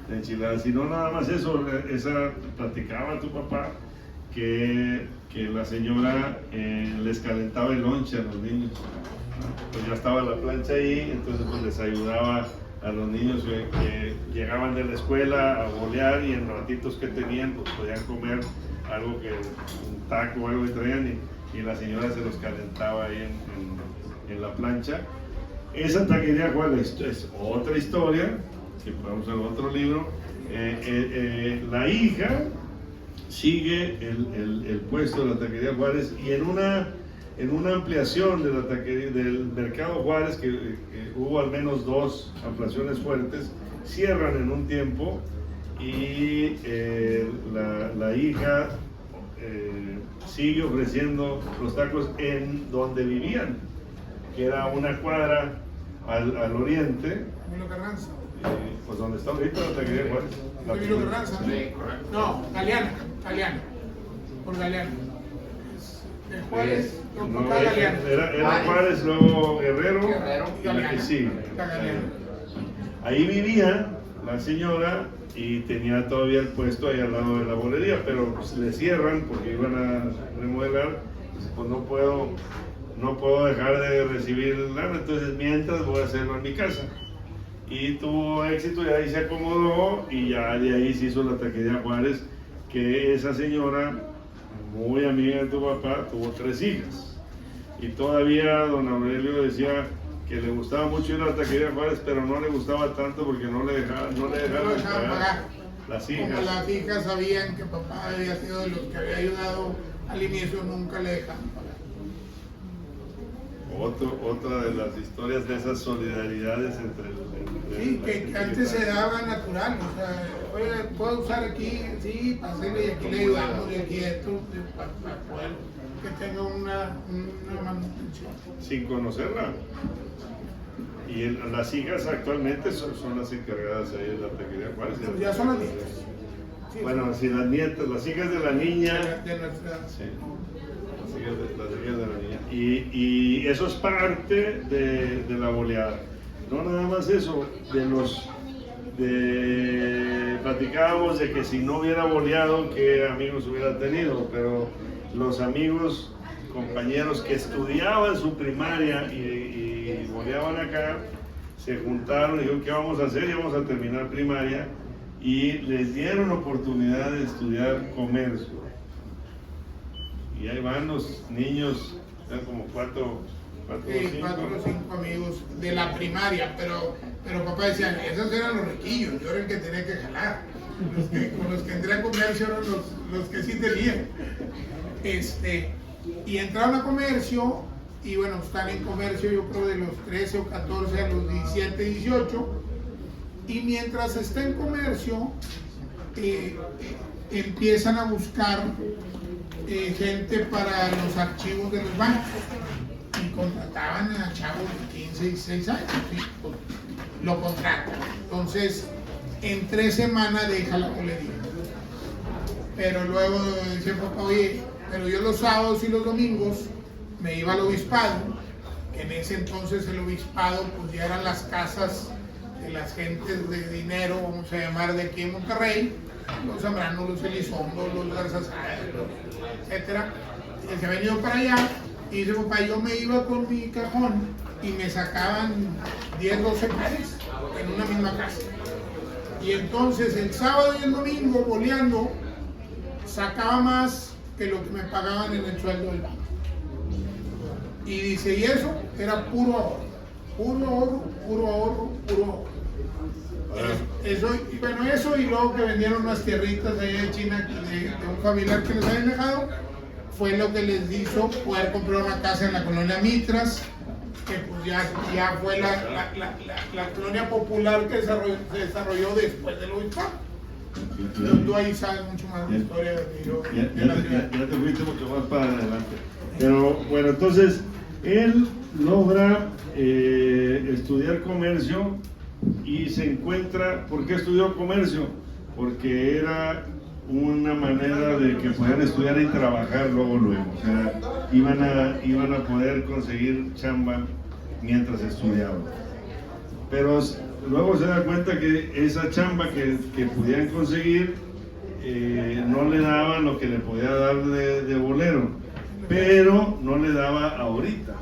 de enchiladas. Y no nada más eso, esa platicaba tu papá, que la señora les calentaba el lonche a los niños. Pues ya estaba la plancha ahí, entonces pues les ayudaba a los niños que llegaban de la escuela a bolear, y en ratitos que tenían pues podían comer algo, un taco o algo que traían, y la señora se los calentaba ahí en la plancha. Esa taquería Juárez es otra historia, que podemos ver en otro libro. La hija sigue el puesto de la taquería Juárez, y en una ampliación de la taquería, del mercado Juárez, que hubo al menos 2 ampliaciones fuertes, cierran en un tiempo, y la hija sigue ofreciendo los tacos en donde vivían, que era una cuadra al oriente. Emilio Carranza. Pues donde está ahorita la taquería Juárez. Emilio Carranza. Sí, correcto. No, Galeana. Por Galeana. De Juárez, No, por Galeana. era Juárez, luego Guerrero, y Galeana. y sí. La Galeana. Ahí vivía la señora y tenía todavía el puesto ahí al lado de la bolería, pero pues, le cierran porque iban a remodelar. Pues no puedo dejar de recibir lana, entonces mientras voy a hacerlo en mi casa. Y tuvo éxito, y ahí se acomodó, y ya de ahí se hizo la taquería Juárez, que esa señora, muy amiga de tu papá, tuvo 3 hijas. Y todavía don Aurelio decía que le gustaba mucho ir a la taquería Juárez, pero no le gustaba tanto porque no le dejaban pagar las hijas. Como las hijas sabían que papá había sido de los que había ayudado al inicio, nunca le dejaban pagar. Otra de las historias de esas solidaridades entre Sí, que antes se daba natural, o sea, oye, ¿puedo usar aquí? Sí, pásale, y aquí le ayudamos, y aquí esto, para poder que tenga una manutención. sin conocerla. Y las hijas actualmente son las encargadas ahí de la taquería Juárez. Pues ya son las nietas. Sí, Bueno, si las nietas, las hijas de la niña. de nuestra... Sí, las hijas de la niña. Y eso es parte de la boleada. No nada más eso, platicábamos de que si no hubiera boleado, qué amigos hubiera tenido, pero los amigos, compañeros que estudiaban su primaria y boleaban acá, se juntaron y dijeron, ¿qué vamos a hacer? Y vamos a terminar primaria, y les dieron oportunidad de estudiar comercio. Y ahí van los niños, eran como 4 o 5 amigos de la primaria, pero papá decía, esos eran los riquillos, yo era el que tenía que jalar. Con los que entré a comercio eran los que sí tenían. Y entraron a comercio, y bueno, están en comercio yo creo de los 13 o 14 a los 17, 18, y mientras está en comercio, empiezan a buscar gente para los archivos de los bancos, y contrataban a chavos de 15 y 16 años, ¿sí? Pues, lo contratan. Entonces, en 3 semanas deja la bolería. Pero luego dice papá, oye, pero yo los sábados y los domingos me iba al obispado, que en ese entonces el obispado pues ya eran las casas de las gentes de dinero, vamos a llamar, de aquí en Monterrey, los Zambrano, los Elizondo, los Garzazada, etcétera, que se habían ido para allá. Y dice papá, yo me iba con mi cajón y me sacaban 10, 12 pares en una misma casa. Y entonces el sábado y el domingo, boleando, sacaba más que lo que me pagaban en el sueldo del banco. Y dice, y eso era puro ahorro, puro ahorro, puro ahorro, puro ahorro. Eso, y luego que vendieron unas tierritas allá de China de un familiar que les habían dejado, fue lo que les hizo poder comprar una casa en la colonia Mitras, que pues ya fue la colonia popular que se desarrolló después del obispado. Tú ahí sabes mucho más de la historia de yo. Ya te fuiste mucho más para adelante. Pero bueno, entonces él logra estudiar comercio y se encuentra. ¿Por qué estudió comercio? Porque era una manera de que podían estudiar y trabajar luego. O sea, iban a poder conseguir chamba mientras estudiaban. Pero luego se da cuenta que esa chamba que podían conseguir no le daba lo que le podía dar de bolero, pero no le daba ahorita.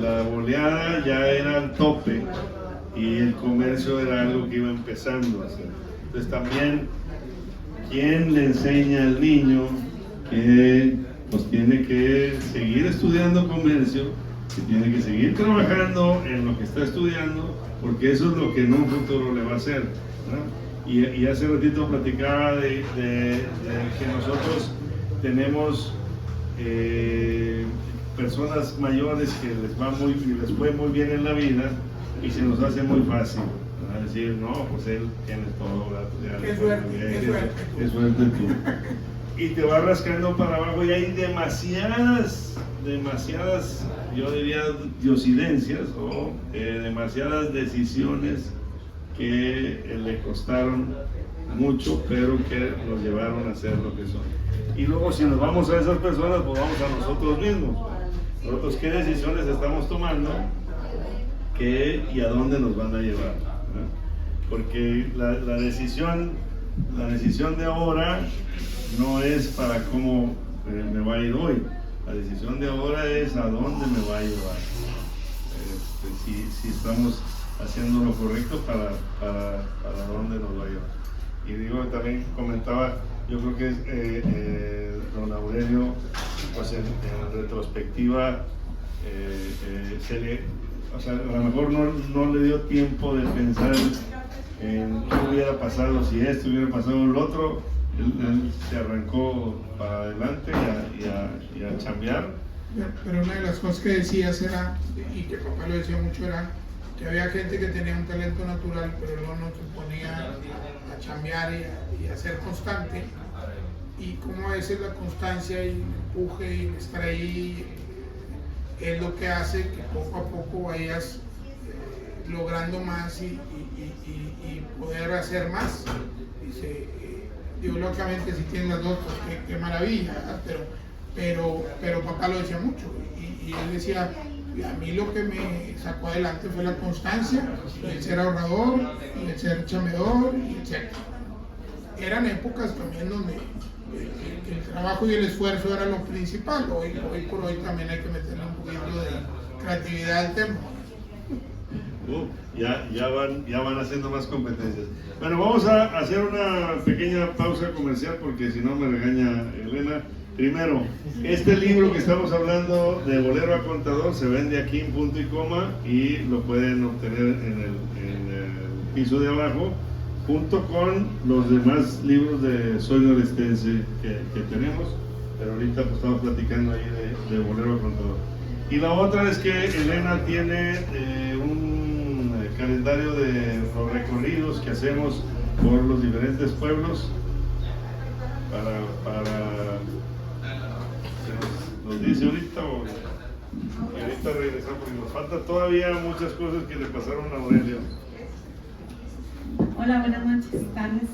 La boleada ya era el tope y el comercio era algo que iba empezando a hacer. Entonces también, ¿quién le enseña al niño que pues tiene que seguir estudiando comercio, que tiene que seguir trabajando en lo que está estudiando, porque eso es lo que en un futuro le va a hacer, ¿no? Y hace ratito platicaba de que nosotros tenemos personas mayores que les fue muy bien en la vida y se nos hace muy fácil, ¿no? Decir, no, pues él tiene todo, qué suerte, qué suerte tú. Y te va rascando para abajo y hay demasiadas, yo diría, diosidencias o demasiadas decisiones que le costaron mucho, pero que nos llevaron a ser lo que son. Y luego si nos vamos a esas personas, pues vamos a nosotros mismos. Nosotros, ¿qué decisiones estamos tomando? ¿Qué y a dónde nos van a llevar? ¿No? Porque la decisión de ahora no es para cómo me va a ir hoy. La decisión de ahora es a dónde me va a llevar. Si estamos haciendo lo correcto para dónde nos va a llevar. Y digo, también comentaba, yo creo que don Aurelio, pues en retrospectiva, a lo mejor no le dio tiempo de pensar en qué hubiera pasado si esto hubiera pasado el otro. Él se arrancó para adelante y a chambear. Pero una de las cosas que decías era, y que papá lo decía mucho, era que había gente que tenía un talento natural, pero luego no se ponía a chambear y a ser constante. Y como a veces la constancia y el empuje y el estar ahí es lo que hace que poco a poco vayas logrando más y poder hacer más. Digo, lógicamente si tienes las dos, pues qué maravilla, ¿verdad? Pero papá lo decía mucho y él decía, a mí lo que me sacó adelante fue la constancia, el ser ahorrador, y el ser chambeador, etc. Eran épocas también donde el trabajo y el esfuerzo era lo principal. Hoy por hoy también hay que meterle un poquito de creatividad al tema. Ya van haciendo más competencias. Bueno, vamos a hacer una pequeña pausa comercial porque si no me regaña Elena. Primero, este libro que estamos hablando de Bolero a Contador se vende aquí en punto y coma y lo pueden obtener en el piso de abajo, junto con los demás libros de Soy Norestense que tenemos, pero ahorita pues estamos platicando ahí de Bolero a Contador. Y la otra es que Elena tiene un calendario de los recorridos que hacemos por los diferentes pueblos para nos dice ahorita y ahorita regresamos porque nos falta todavía muchas cosas que le pasaron a Aurelio. Hola, buenas noches, tardes.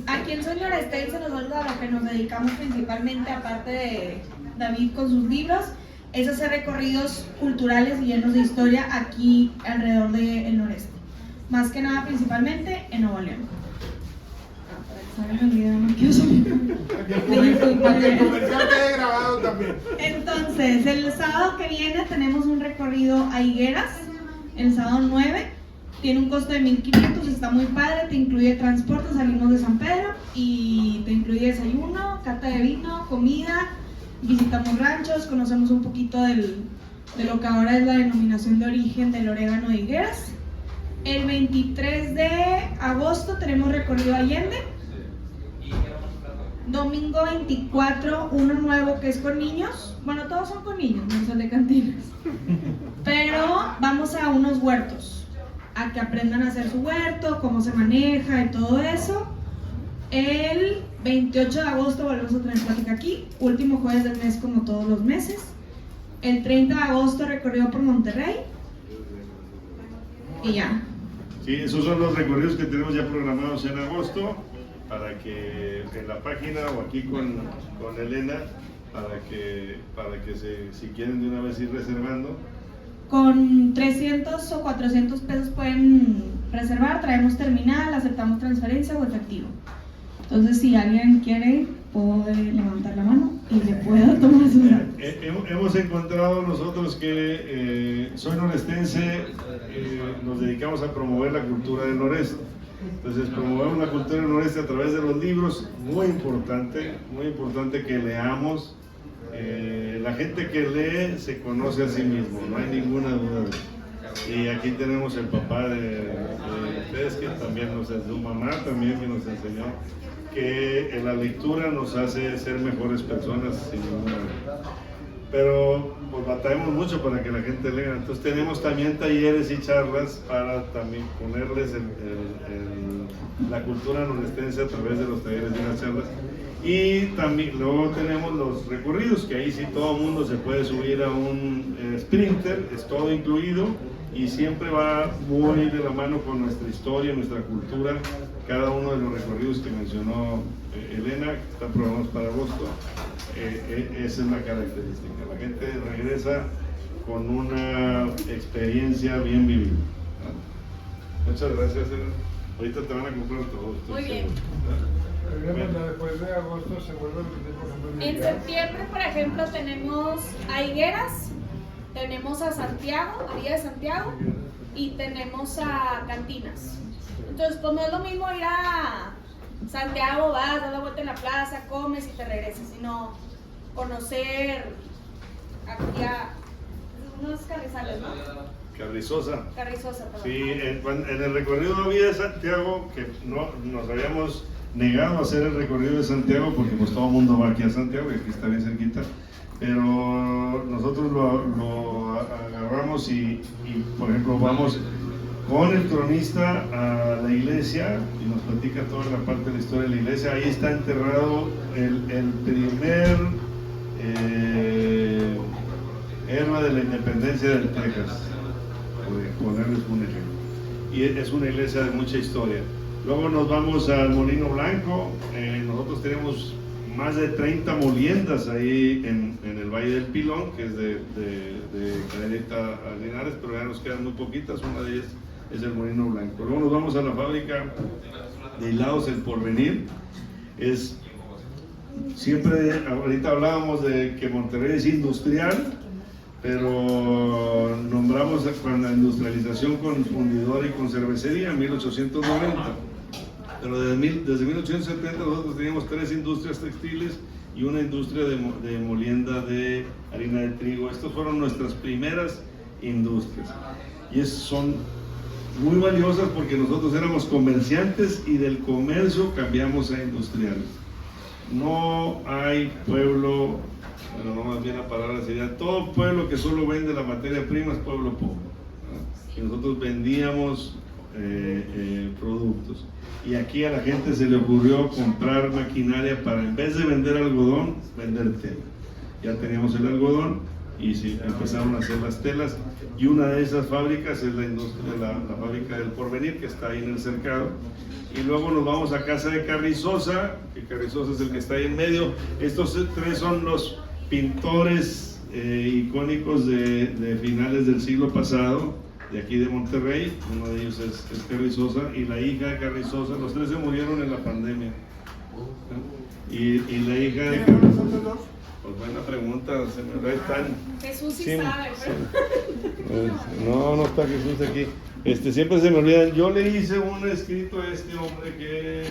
Aquí en Soy Norestense nosotros a lo que nos dedicamos principalmente, aparte de David con sus libros, es hacer recorridos culturales y llenos de historia aquí alrededor del noreste. Más que nada, principalmente en Nuevo León. Entonces, el sábado que viene tenemos un recorrido a Higueras, el sábado 9, tiene un costo de 1,500, está muy padre, te incluye transporte, salimos de San Pedro y te incluye desayuno, cata de vino, comida, visitamos ranchos, conocemos un poquito de lo que ahora es la denominación de origen del orégano de Higueras. El 23 de agosto tenemos recorrido Allende. Domingo 24, uno nuevo que es con niños. Bueno, todos son con niños, no son de cantinas. Pero vamos a unos huertos, a que aprendan a hacer su huerto, cómo se maneja y todo eso. El 28 de agosto volvemos a tener plática aquí, último jueves del mes como todos los meses. El 30 de agosto recorrido por Monterrey. Y ya. Sí, esos son los recorridos que tenemos ya programados en agosto, para que en la página o aquí con Elena, para que si quieren de una vez ir reservando. Con 300 o 400 pesos pueden reservar, traemos terminal, aceptamos transferencia o efectivo. Entonces, si alguien quiere, puede levantar la mano y le puedo tomar su datos. Hemos encontrado nosotros que Soy Norestense, nos dedicamos a promover la cultura del noreste. Entonces promovemos la cultura del noreste a través de los libros, muy importante que leamos. La gente que lee se conoce a sí mismo, no hay ninguna duda de eso. Y aquí tenemos el papá de ustedes, que también nos enseñó, mamá también que nos enseñó que la lectura nos hace ser mejores personas, sin ninguna duda. Pero pues batallamos mucho para que la gente lea. Entonces tenemos también talleres y charlas para también ponerles la cultura norestense a través de los talleres y las charlas. Y también luego tenemos los recorridos, que ahí sí todo el mundo se puede subir a un sprinter, es todo incluido y siempre va muy de la mano con nuestra historia, nuestra cultura. Cada uno de los recorridos que mencionó Elena, que están programados para agosto, esa es la característica. La gente regresa con una experiencia bien vivida. Muchas gracias, Elena. Ahorita te van a comprar todo. Muy bien. Después de agosto se vuelve a repetir, por ejemplo, En septiembre, por ejemplo, tenemos a Higueras, tenemos a Santiago, a Villa de Santiago, y tenemos a Cantinas. Entonces, pues no es lo mismo ir a Santiago, vas, das la vuelta en la plaza, comes y te regresas, sino conocer aquí a unos carrizales, ¿no? Carrizosa. Carrizosa, perdón. Sí, en el recorrido de Villa de Santiago, que no nos habíamos negado a hacer el recorrido de Santiago porque pues todo el mundo va aquí a Santiago y aquí está bien cerquita, pero nosotros lo agarramos y por ejemplo vamos con el cronista a la iglesia y nos platica toda la parte de la historia de la iglesia. Ahí está enterrado el primer héroe de la independencia del Texas, por ponerles un ejemplo, y es una iglesia de mucha historia. Luego nos vamos al Molino Blanco. Nosotros tenemos más de 30 moliendas ahí en el Valle del Pilón, que es de Cadereyta a Linares, pero ya nos quedan muy poquitas. Una de ellas es el Molino Blanco. Luego nos vamos a la fábrica de hilados El Porvenir. Siempre, ahorita hablábamos de que Monterrey es industrial, pero nombramos con la industrialización con fundidora y con cervecería en 1890. Pero desde 1870 nosotros teníamos 3 industrias textiles y una industria de molienda de harina de trigo. Estas fueron nuestras primeras industrias y son muy valiosas porque nosotros éramos comerciantes y del comercio cambiamos a industriales. No hay pueblo, bueno, no más bien la palabra sería, todo pueblo que solo vende la materia prima es pueblo pobre, ¿verdad? Y nosotros vendíamos productos. Y aquí a la gente se le ocurrió comprar maquinaria para, en vez de vender algodón, vender tela. Ya teníamos el algodón y sí, empezaron a hacer las telas. Y una de esas fábricas es la fábrica del Porvenir, que está ahí en el cercado. Y luego nos vamos a casa de Carrizosa, que Carrizosa es el que está ahí en medio. Estos 3 son los pintores icónicos de finales del siglo pasado, de aquí de Monterrey. Uno de ellos es Carrizosa y la hija de Carrizosa. Los 3 se murieron en la pandemia. Y la hija de Carrizosa, pues buena pregunta, señor. Jesús sí Sí, sabe, no está Jesús aquí. Siempre se me olvidan. Yo le hice un escrito a este hombre que...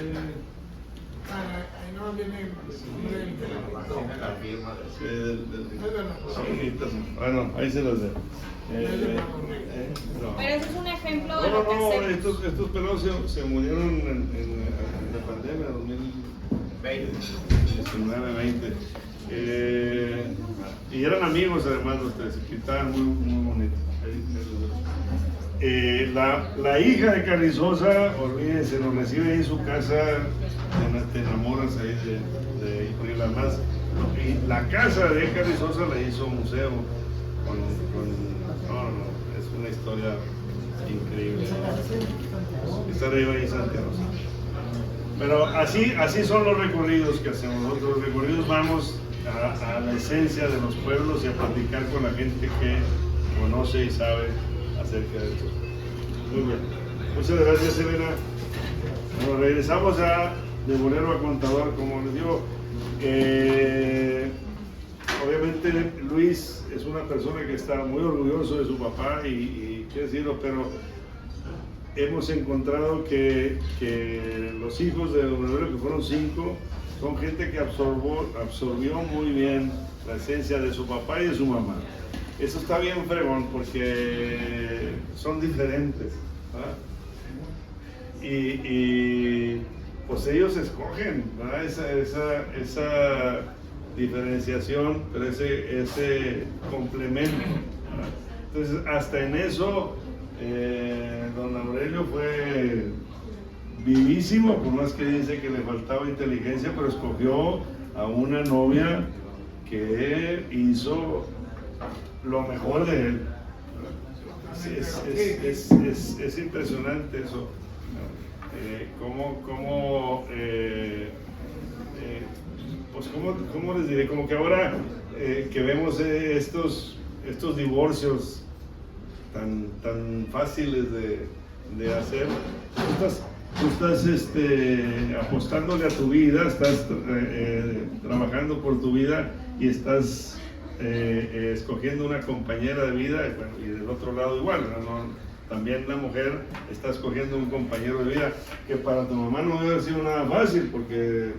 Ahí no viene Bueno, ahí se los dejo. Pero ese es un ejemplo de No, lo que hacemos. estos pelados se murieron en la pandemia 2019-20. Y eran amigos además los 3, que estaban muy bonitos. La hija de Carrizosa, olvídense, nos recibe ahí en su casa, te enamoras ahí de la más. Y la casa de Carrizosa la hizo museo, es una historia increíble. Estar ahí en Santiago. Pero así son los recorridos que hacemos. Nosotros los recorridos vamos a la esencia de los pueblos y a platicar con la gente que conoce y sabe acerca de eso. Muy bien. Muchas gracias, Elena. Bueno, regresamos a de bolero a contador, como les digo. Obviamente Luis es una persona que está muy orgulloso de su papá y quiero decirlo, pero hemos encontrado que los hijos de don Aurelio, que fueron 5, son gente que absorbió muy bien la esencia de su papá y de su mamá. Eso está bien fregón porque son diferentes, ¿verdad? Y pues ellos escogen, ¿verdad? Esa diferenciación, pero ese complemento, ¿verdad? Entonces hasta en eso don Aurelio fue vivísimo, por más que dice que le faltaba inteligencia, pero escogió a una novia que hizo lo mejor de él. Es impresionante eso. ¿Cómo les diré? Como que ahora que vemos estos divorcios tan fáciles de hacer, tú estás apostándole a tu vida, estás trabajando por tu vida y estás escogiendo una compañera de vida, bueno, y del otro lado igual, ¿no? También la mujer está escogiendo un compañero de vida que para tu mamá no debe haber sido nada fácil, porque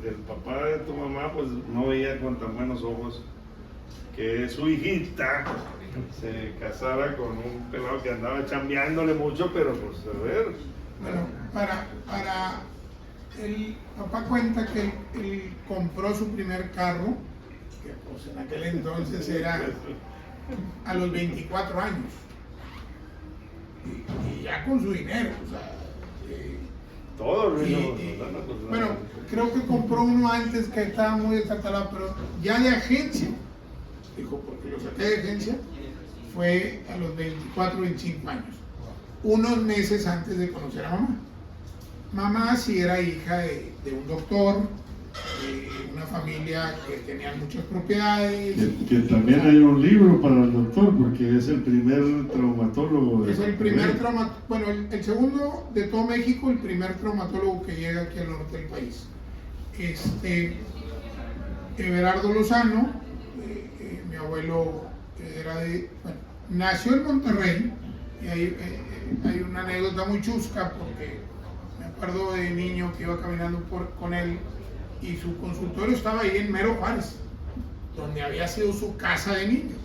el papá de tu mamá pues no veía con tan buenos ojos que su hijita se casara con un pelado que andaba chambeándole mucho, pero pues a ver. Bueno, para el papá cuenta que él compró su primer carro, que pues en aquel entonces era a los 24 años. Y ya con su dinero, o sea, todo bueno, creo que compró uno antes que estaba muy destartalado, pero ya de agencia, dijo, porque lo saqué de agencia, fue a los 24, 25 años, unos meses antes de conocer a mamá. Mamá sí era hija de un doctor, de una familia que tenía muchas propiedades. Que también hay un libro para el doctor, porque es el primer traumatólogo. Es el primer traumatólogo, bueno, el segundo de todo México, el primer traumatólogo que llega aquí al norte del país. Everardo Lozano, mi abuelo era nació en Monterrey, y hay una anécdota muy chusca, porque me acuerdo de niño que iba caminando con él, y su consultorio estaba ahí en Mero Juárez, donde había sido su casa de niño.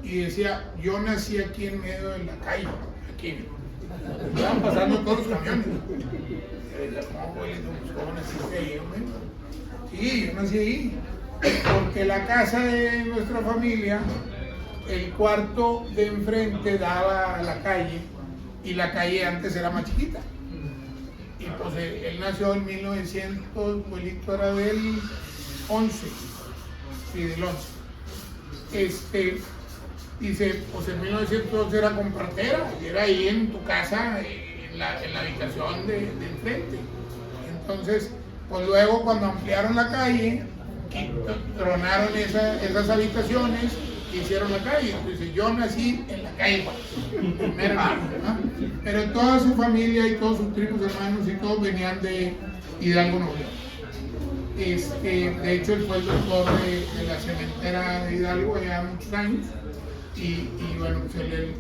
Y decía, yo nací aquí en medio de la calle, aquí. Estaban pasando todos los camiones. ¿Cómo naciste ahí, hombre? Sí, yo nací ahí. Porque la casa de nuestra familia, el cuarto de enfrente daba a la calle, y la calle antes era más chiquita. Y pues él nació en 1900, abuelito era del 11, sí, del 11. Dice, pues en 1911 era con partera, y era ahí en tu casa, en la habitación de enfrente. Entonces, pues luego cuando ampliaron la calle, tronaron esas habitaciones, hicieron la calle. Entonces yo nací en la calle, pero toda su familia y todos sus primos hermanos y todos venían de Hidalgo, Nuevo León. De hecho él fue el doctor de la cementera de Hidalgo ya muchos años, y bueno, pues el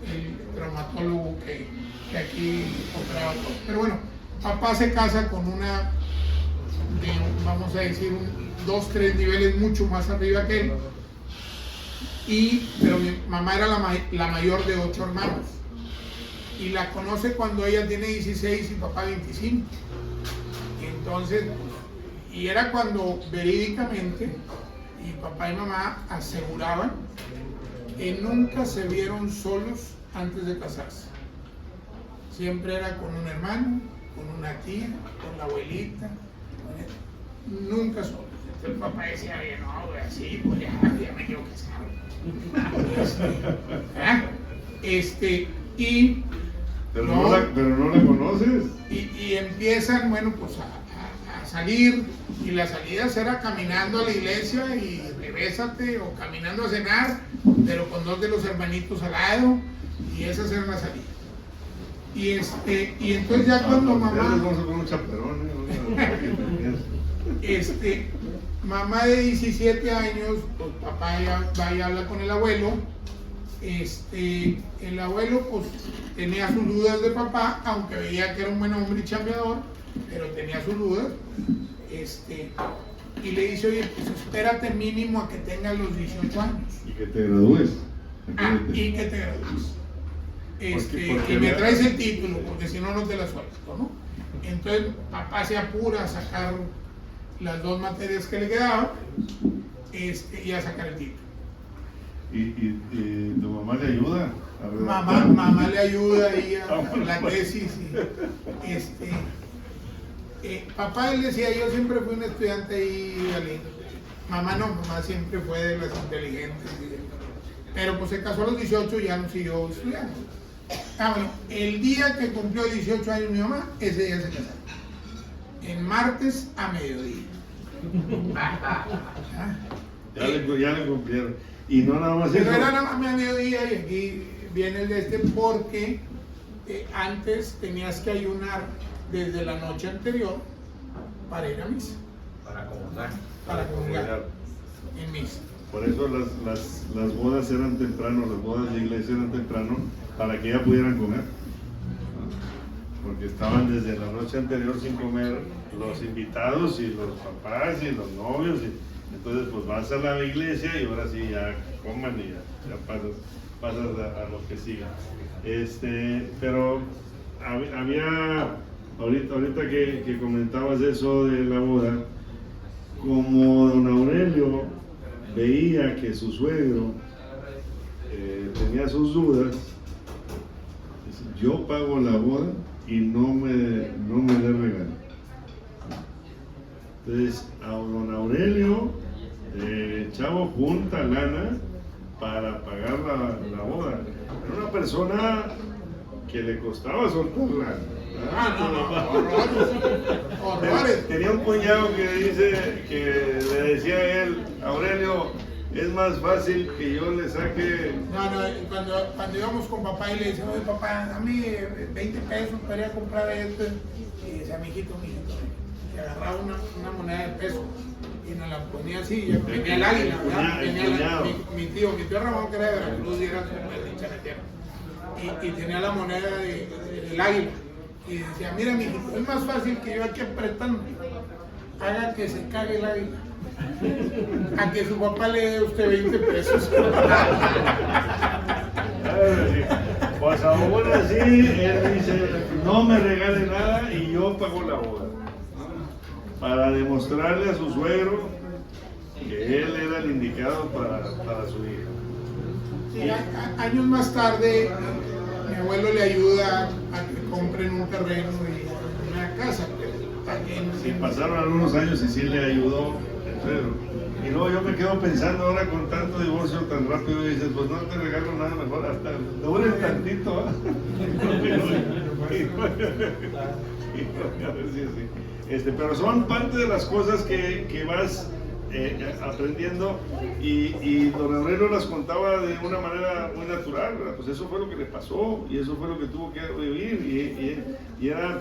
traumatólogo que aquí operaba todo. Pero bueno, papá se casa con una vamos a decir 2-3 niveles mucho más arriba que él. Pero mi mamá era la mayor de 8 hermanos, y la conoce cuando ella tiene 16 y papá 25. Y entonces, y era cuando verídicamente y papá y mamá aseguraban que nunca se vieron solos antes de casarse. Siempre era con un hermano, con una tía, con la abuelita, nunca solos. Entonces el papá decía, oye, no, güey, así, pues ya me quiero casar. Pero no la conoces. Y empiezan, bueno, pues a salir, y la salida era caminando a la iglesia y regrésate, o caminando a cenar, pero con 2 de los hermanitos al lado, y esas eran las salidas. Y entonces ya cuando Ustedes mamá, vamos a poner un chaperón, mamá de 17 años, pues papá ya va y habla con el abuelo. El abuelo pues tenía sus dudas de papá, aunque veía que era un buen hombre y chambeador, pero tenía sus dudas. Y le dice, oye, pues espérate mínimo a que tengas los 18 años. Y que te gradúes. Y que te gradúes. Porque y me traes el título, porque si no, no te la suelto, ¿no? Entonces papá se apura a sacar las 2 materias que le quedaban y a sacar el título. ¿Y tu mamá le ayuda? Mamá le ayuda ahí a la tesis. Papá él decía, yo siempre fui un estudiante ahí valiente. Mamá no, mamá siempre fue de las inteligentes. Pero pues se casó a los 18 y ya no siguió estudiando. Bueno, el día que cumplió 18 años mi mamá, ese día se casaron. En martes a mediodía. Ya le cumplieron. Y no nada más Pero eso. era nada más a mediodía y aquí viene el de porque antes tenías que ayunar desde la noche anterior para ir a misa. Para comulgar en misa. Por eso las bodas eran temprano, las bodas de iglesia eran temprano, para que ya pudieran comer. Porque estaban desde la noche anterior sin comer los invitados y los papás y los novios. Entonces pues vas a la iglesia y ahora sí ya coman y ya pasas a lo que siga. Pero había, ahorita que comentabas eso de la boda, como don Aurelio veía que su suegro tenía sus dudas, dice, yo pago la boda y no me dé regalo. Entonces a don Aurelio Chavo junta lana para pagar la boda. Era una persona que le costaba soltar lana. Horrores. Tenía un cuñado que le decía a él, Aurelio, es más fácil que yo le saque. Cuando íbamos con papá y le decía, oye papá, dame 20 pesos para ir a comprar esto, y decía, mijito, y agarraba una moneda de peso y nos la ponía así, y venía el águila, ¿verdad? Venía mi tío Ramón, que era de Veracruz y era súper de Chanetero, y tenía la moneda del águila. Y decía, mira, mijito, es más fácil que yo aquí apretando haga que se cague el águila a que su papá le dé a usted 20 pesos. Pues ahora sí, él dice, no me regale nada y yo pago la boda. Para demostrarle a su suegro que él era el indicado para su hija. Sí, años más tarde, mi abuelo le ayuda a que compren un terreno y una casa. Sí, pasaron algunos años y sí le ayudó el suegro. Y luego yo me quedo pensando ahora con tanto divorcio tan rápido y dices, pues no te regalo nada, mejor hasta duren tantito. Pero son parte de las cosas que vas aprendiendo y don Aurelio las contaba de una manera muy natural, ¿verdad? Pues eso fue lo que le pasó y eso fue lo que tuvo que vivir y era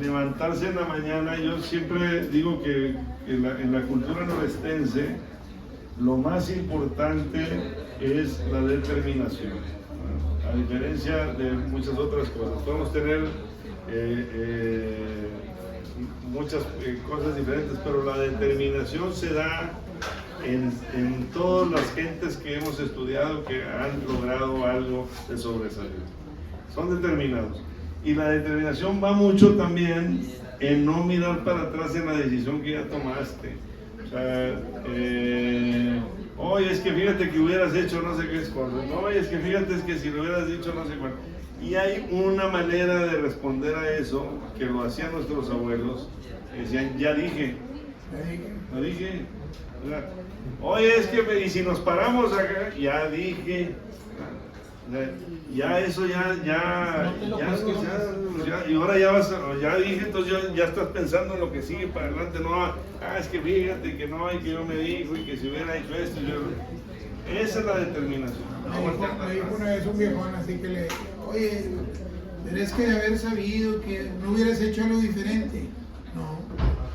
levantarse en la mañana. Yo siempre digo que en la cultura norestense lo más importante es la determinación, ¿no? A diferencia de muchas otras cosas. Podemos tener muchas cosas diferentes, pero la determinación se da en todas las gentes que hemos estudiado que han logrado algo de sobresalir. Son determinados. Y la determinación va mucho también en no mirar para atrás en la decisión que ya tomaste. O sea, oye, es que fíjate que hubieras hecho no sé qué cosa. No, oye, es que fíjate es que si lo hubieras dicho no sé cuál. Y hay una manera de responder a eso que lo hacían nuestros abuelos, que decían, ya dije. ¿Verdad? Oye, es que y si nos paramos acá, ya dije. Ya eso y ahora ya dije, entonces ya estás pensando en lo que sigue para adelante. No, es que fíjate que no, y que yo me dijo y que si hubiera hecho esto, esa es la determinación. Me dijo una vez un viejón así que le, oye, pero es que de haber sabido que no hubieras hecho algo diferente. No,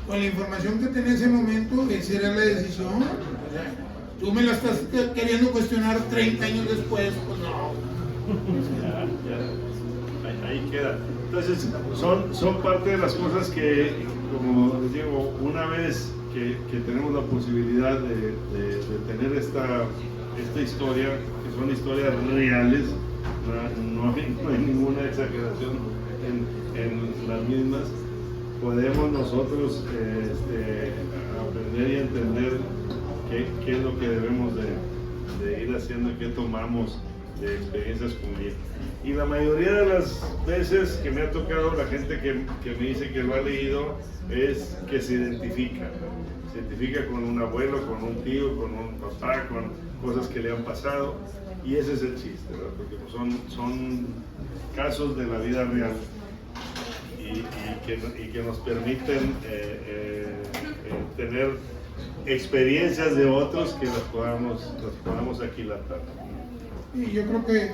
con la información que tenés en ese momento, esa era la decisión. O sea, tú me la estás queriendo cuestionar 30 años después, pues no. Ahí queda. Entonces, son parte de las cosas que, como les digo, una vez que tenemos la posibilidad de tener esta historia, que son historias reales, no hay ninguna exageración en las mismas, podemos nosotros aprender y entender qué es lo que debemos de ir haciendo y qué tomamos de experiencias como ella. Y la mayoría de las veces que me ha tocado, la gente que me dice que lo ha leído es que se identifica con un abuelo, con un tío, con un papá, con cosas que le han pasado, y ese es el chiste, ¿verdad? Porque son casos de la vida real y que nos permiten tener experiencias de otros que las podamos aquilatar. Y yo creo que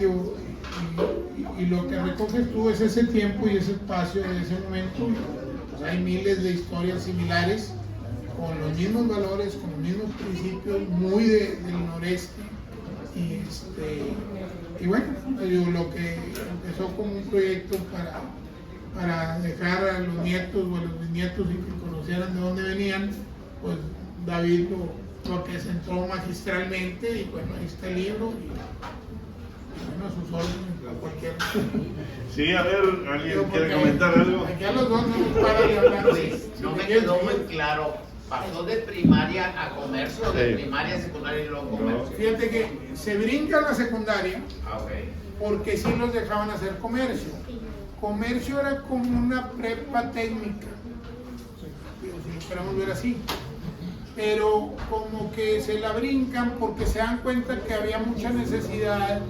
y lo que recoges tú es ese tiempo y ese espacio de ese momento. Pues hay miles de historias similares con los mismos valores, con los mismos principios, muy del noreste. Y bueno, lo que empezó como un proyecto para dejar a los nietos o a los bisnietos y que conocieran de dónde venían, pues David lo que centró magistralmente, y bueno, ahí está el libro. A sus órdenes, a cualquiera. Sí, a ver, ¿alguien quiere comentar algo? Aquí a los dos no nos para de hablar. No me quedó muy claro, ¿pasó de primaria a comercio o de Sí. primaria a secundaria y luego comercio? Fíjate que se brinca la secundaria Ah, ok. porque sí los dejaban hacer comercio. Comercio era como una prepa técnica, si lo queremos ver así. Pero como que se la brincan porque se dan cuenta que había mucha necesidad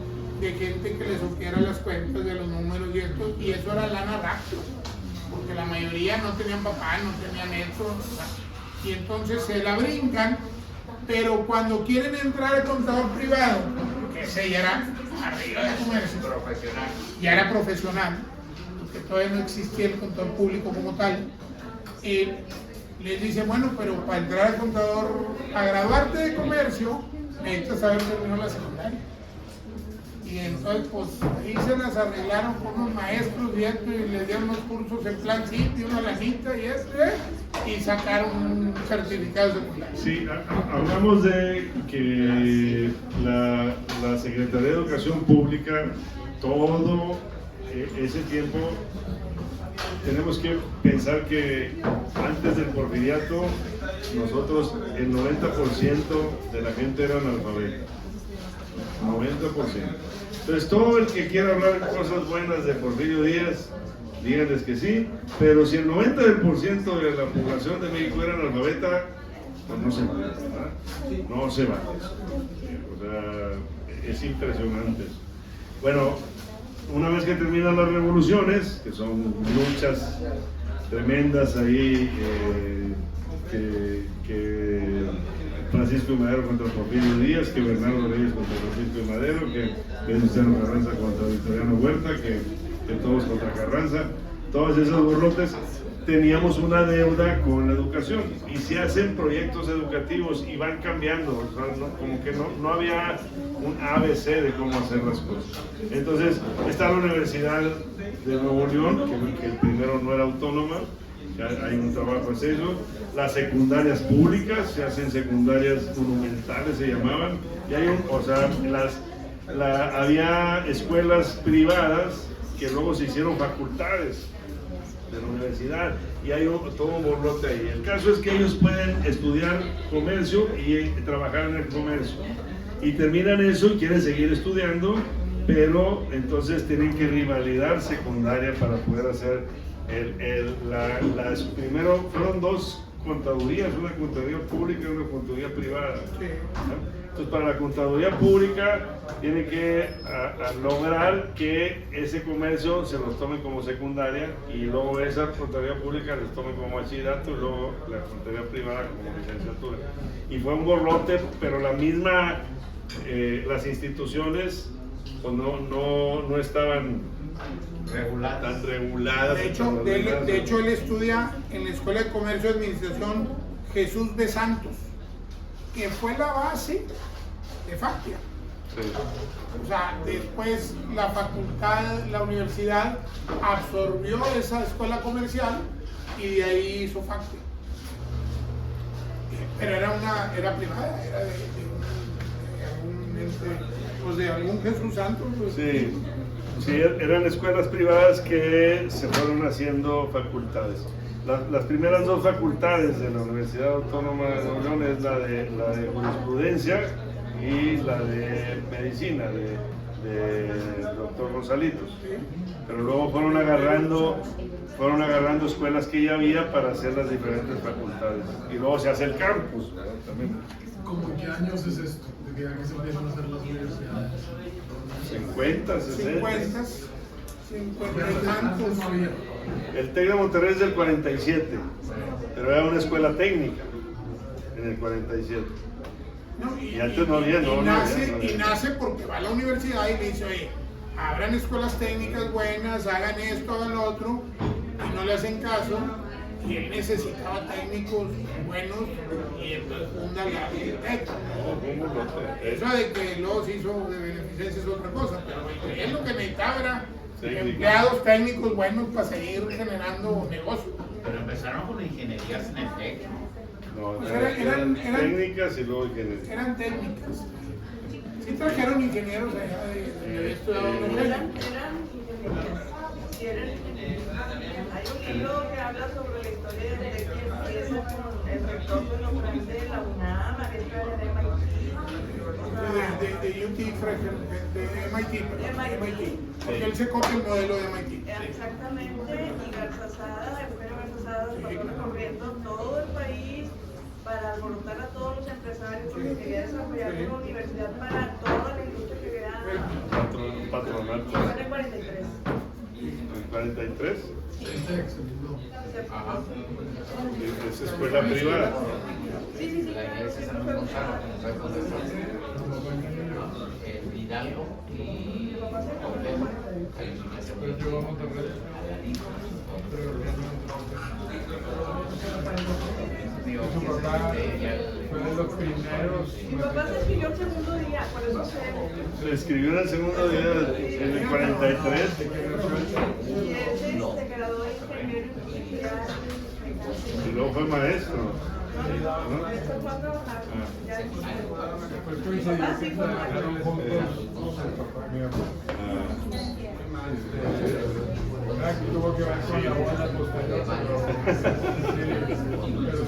de gente que les supiera las cuentas de los números y eso era lana rápido, porque la mayoría no tenían papá, no tenían eso, o sea, y entonces se la brincan, pero cuando quieren entrar al contador privado, que ese ya era arriba de comercio, Profesional. ya era profesional, porque todavía no existía el contador público como tal, les dice, bueno, pero para entrar al contador, a graduarte de comercio, necesitas haber terminado la secundaria. Y entonces, pues, ahí se las arreglaron con unos maestros y les dieron unos cursos en plan sitio, una lanita y sacaron un certificado secundario. Sí, hablamos de que la Secretaría de Educación Pública, todo ese tiempo, tenemos que pensar que antes del porfiriato, nosotros, el 90% de la gente era analfabeta. 90%. Entonces, todo el que quiera hablar cosas buenas de Porfirio Díaz, díganles que sí, pero si el 90% de la población de México era analfabeta, pues no se va, ¿verdad? No se va. O sea, es impresionante. Bueno, una vez que terminan las revoluciones, que son luchas tremendas ahí, que Francisco y Madero contra Porfirio Díaz, que Bernardo Reyes contra Francisco y Madero, que Venustiano Carranza contra Victoriano Huerta, que todos contra Carranza, todos esos borlotes, teníamos una deuda con la educación y se hacen proyectos educativos y van cambiando, o sea, como que no había un ABC de cómo hacer las cosas. Entonces está la Universidad de Nuevo León, que el primero no era autónoma, hay un trabajo en eso. Las secundarias públicas, se hacen secundarias monumentales, se llamaban, y hay había escuelas privadas que luego se hicieron facultades de la universidad, y hay todo un borlote ahí. El caso es que ellos pueden estudiar comercio y trabajar en el comercio, y terminan eso y quieren seguir estudiando, pero entonces tienen que rivalidar secundaria para poder hacer primero fueron dos contadurías, una contaduría pública y una contaduría privada. Entonces, para la contaduría pública tiene que lograr que ese comercio se los tome como secundaria, y luego esa contaduría pública les tome como bachillerato, y luego la contaduría privada como licenciatura. Y fue un borlote, pero las instituciones pues no estaban tan reguladas. De hecho, él estudia en la Escuela de Comercio y Administración Jesús de Santos, que fue la base de Factia. Sí. O sea, después la facultad, la universidad absorbió esa escuela comercial y de ahí hizo Factia. Pero era privada, era de algún Jesús Santos. Pues. Sí. Sí, eran escuelas privadas que se fueron haciendo facultades. Las primeras dos facultades de la Universidad Autónoma de Nuevo León es la de jurisprudencia y la de medicina de doctor Rosalitos. Pero luego fueron agarrando escuelas que ya había para hacer las diferentes facultades. Y luego se hace el campus, ¿verdad? También. ¿Cómo en qué años es esto? ¿De qué año se empiezan a hacer las universidades? 50, 60. 50 y tantos. El TEC de Monterrey es del 47, pero era una escuela técnica en el 47. No, Y antes no había, no y nace porque va a la universidad y le dice, oye, abran escuelas técnicas buenas, hagan esto, hagan lo otro, y no le hacen caso, y él necesitaba técnicos buenos, y entonces funda la TEC. Eso de que luego se hizo de beneficencia es otra cosa, pero él lo que necesitaba era empleados técnicos buenos para seguir generando negocio. Pero empezaron con ingenierías en el TEC. No, Pues eran técnicas y luego ingeniería. Eran técnicas. Sí trajeron ingenieros allá de había estudiado en Noruega. Hay un libro que habla sobre la historia de que empieza con el rector de los grandes de la UNAM, la maestra de MIT. De UT, de MIT. Porque él se copia el modelo de MIT. Exactamente, y Garzazada, Eugenio Garzazada, pasó recorriendo todo el país para alborotar a todos los empresarios porque quería desarrollar una universidad para toda la industria que quería. Patronato. Fue en el 43. ¿En 43? Ajá. Es escuela privada. Sí. La iglesia San Gonzalo, el Hidalgo y Complejo. Pero llegó a Monterrey. Su papá fue de los primeros. Mi papá se escribió el segundo día, por eso sé. Se escribió en el segundo día en el 43. Y él se graduó de ingeniero industrial. Y luego fue maestro. No, esto fue a trabajar. Ya Después coincidió que trabajaron juntos el papá y mi mamá. Tuvo que ver con la boda posterior, pero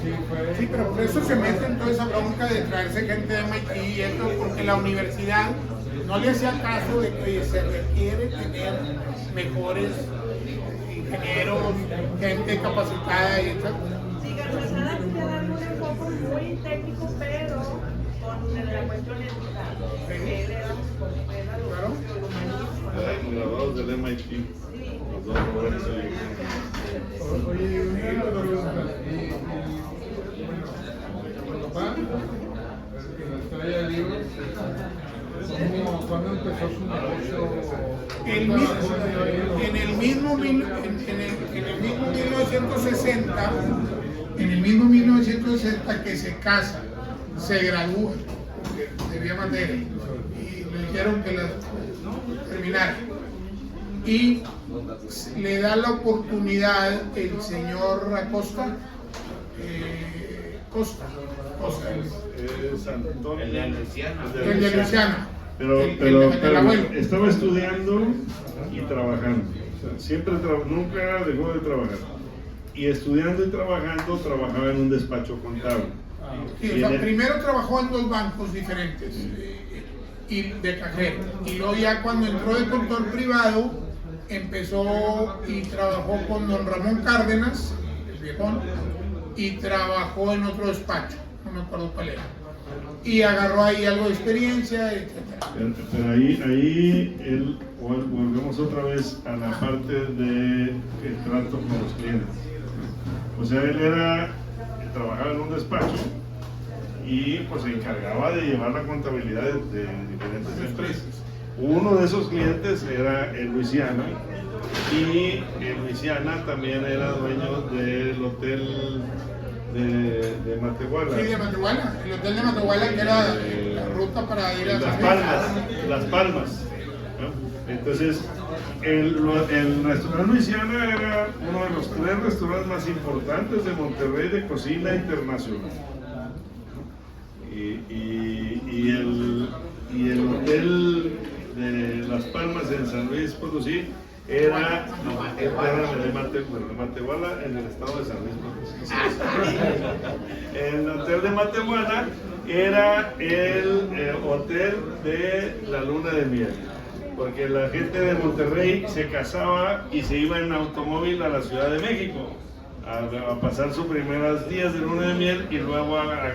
sí fue. Sí, pero por eso se mete en toda esa bronca de traerse gente de MIT y esto, porque la universidad no le hacía caso de que se requiere tener mejores ingenieros, gente capacitada y etc. Sí, Garzazada quería darle un enfoque muy técnico, pero con la cuestión ética. Él era Graduados del MIT. Los dos por eso. Oye, una pregunta. ¿Tu papá? Que nos trae el libro. ¿Cuándo empezó su negocio? En el mismo 1960, en el mismo 1960 que se casa, se gradúa, porque debía materia, y le dijeron que la terminara. Y le da la oportunidad el señor Acosta, Costa, Es Antonio. El de Luciana. el de Luciana. Pero el abuelo. estaba estudiando y trabajando. O sea, siempre nunca dejó de trabajar. Y estudiando y trabajando, trabajaba en un despacho contable. Sí, o sea, primero trabajó en 2 bancos diferentes y de cajero. Y luego ya cuando entró de contador privado, empezó y trabajó con don Ramón Cárdenas, el viejón, y trabajó en otro despacho, no me acuerdo cuál era. Y agarró ahí algo de experiencia, etc. Pero ahí volvemos otra vez a la parte del trato con los clientes. O sea, él trabajaba en un despacho y pues se encargaba de llevar la contabilidad de diferentes empresas. Uno de esos clientes era el Luisiana, y el Luisiana también era dueño del hotel de Matehuala. Sí, de Matehuala, el hotel de Matehuala, que era la ruta para ir a Las Palmas, ¿no? Entonces, el restaurante Luisiana era uno de los 3 restaurantes más importantes de Monterrey de cocina internacional. Y el hotel de Las Palmas en San Luis Potosí era de Matehuala, en el estado de San Luis Potosí. El hotel de Matehuala era el hotel de la luna de miel, porque la gente de Monterrey se casaba y se iba en automóvil a la Ciudad de México a pasar sus primeros días de luna de miel, y luego a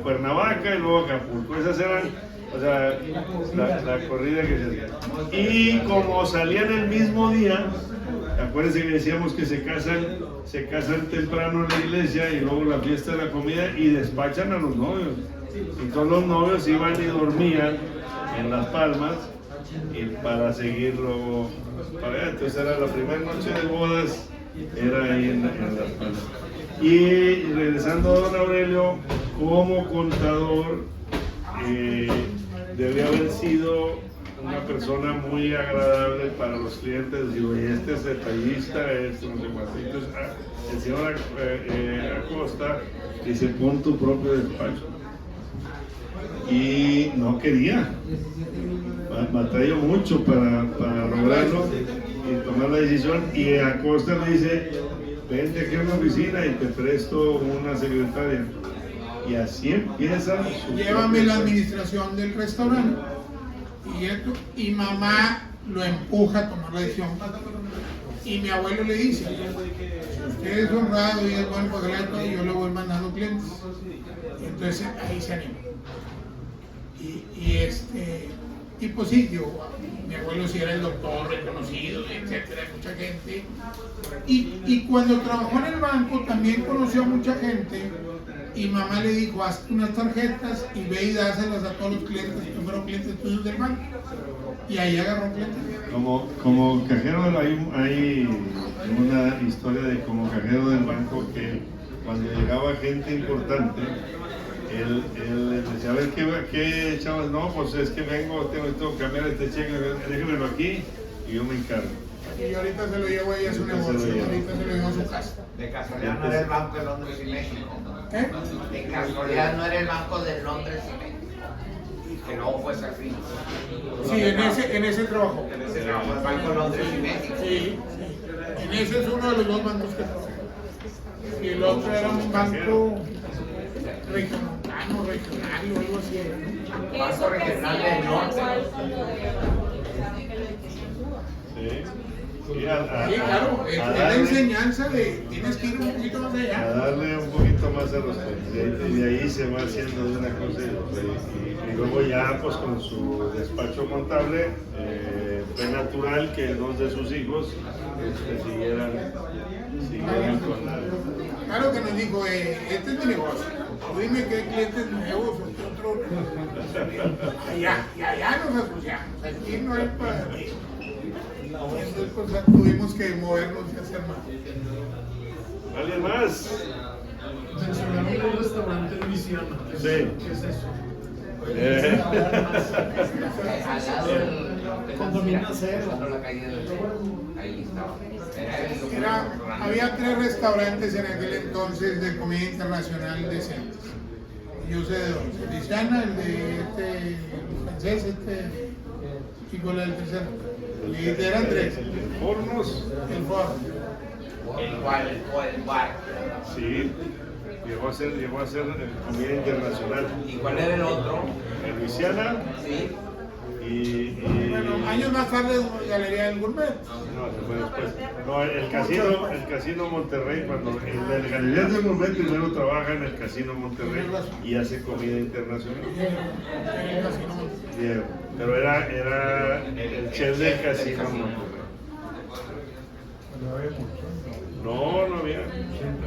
Cuernavaca y luego a Acapulco. Esas eran, o sea, la corrida que se hacía. Y como salían el mismo día, acuérdense que decíamos que se casan temprano en la iglesia, y luego la fiesta de la comida, y despachan a los novios. Y todos los novios iban y dormían en Las Palmas, y para seguir luego para allá. Entonces era la primera noche de bodas, era ahí en Las Palmas. Y regresando a don Aurelio, como contador, debe haber sido una persona muy agradable para los clientes. Digo, y este es detallista, esto no sé cuánto. Entonces, el señor Acosta dice: pon tu propio despacho. Y no quería. Batalló mucho para lograrlo y tomar la decisión. Y Acosta le dice: vente aquí a una oficina y te presto una secretaria. Y así empieza. Llévame la administración del restaurante. Y mamá lo empuja a tomar la decisión. Y mi abuelo le dice: si usted es honrado y es bueno para todo, yo le voy mandando clientes. Y entonces ahí se animó. Y pues sí, mi abuelo sí era el doctor reconocido, etcétera, mucha gente. Y cuando trabajó en el banco también conoció a mucha gente, y mamá le dijo: haz unas tarjetas y ve y dáselas a todos los clientes que fueron clientes tuyos del banco. Y ahí agarró clientes. Como cajero hay una historia de como cajero del banco, que cuando llegaba gente importante, él decía: a ver, ¿qué chavos? No, pues es que tengo que cambiar este cheque, déjemelo aquí y yo me encargo. Y ahorita se lo llevo ahí a su negocio, ahorita se lo llevo a su casa. De casualidad no era el Banco de Londres y México. ¿Eh? De casualidad no era el Banco de Londres y México. Que luego fue sacrificado. Sí, en ese trabajó. En ese trabajo, el Banco de Londres y México. Sí. En ese es uno de los 2 bancos que trabajó. Y el otro era un banco regional o algo así. ¿No? Banco Regional del Norte. Sí, claro, es la enseñanza de tienes que ir un poquito más allá. A darle un poquito más a los clientes, y de ahí se va haciendo de una cosa y luego ya pues con su despacho contable fue natural que 2 de sus hijos siguieran con la... Claro que nos dijo: este es mi negocio, dime qué clientes nuevos o qué otro. Allá nos asociamos, aquí no hay para ti. Entonces pues, tuvimos que movernos y hacer más. ¿Alguien más? Mencionaron el restaurante Luisiana. Sí. ¿Qué es eso? Al lado del Condominio Cero. la calle del ahí estaba. Había 3 restaurantes en aquel entonces de comida internacional decentes. Yo sé de 2. El Luisiana, el de el francés, y con el tercero. Y eran 3. ¿El Hornos? El Forno. El bar. Sí. Llegó a ser comida internacional. ¿Y cuál era el otro? El Luisiana. Sí. Y Bueno, años más tarde, Galería del Gourmet. No, se fue después. No, el casino Monterrey, cuando el Galería del Gourmet primero trabaja en el Casino Monterrey y hace comida internacional. Bien, pero era el chef del Casino Monterrey. No había.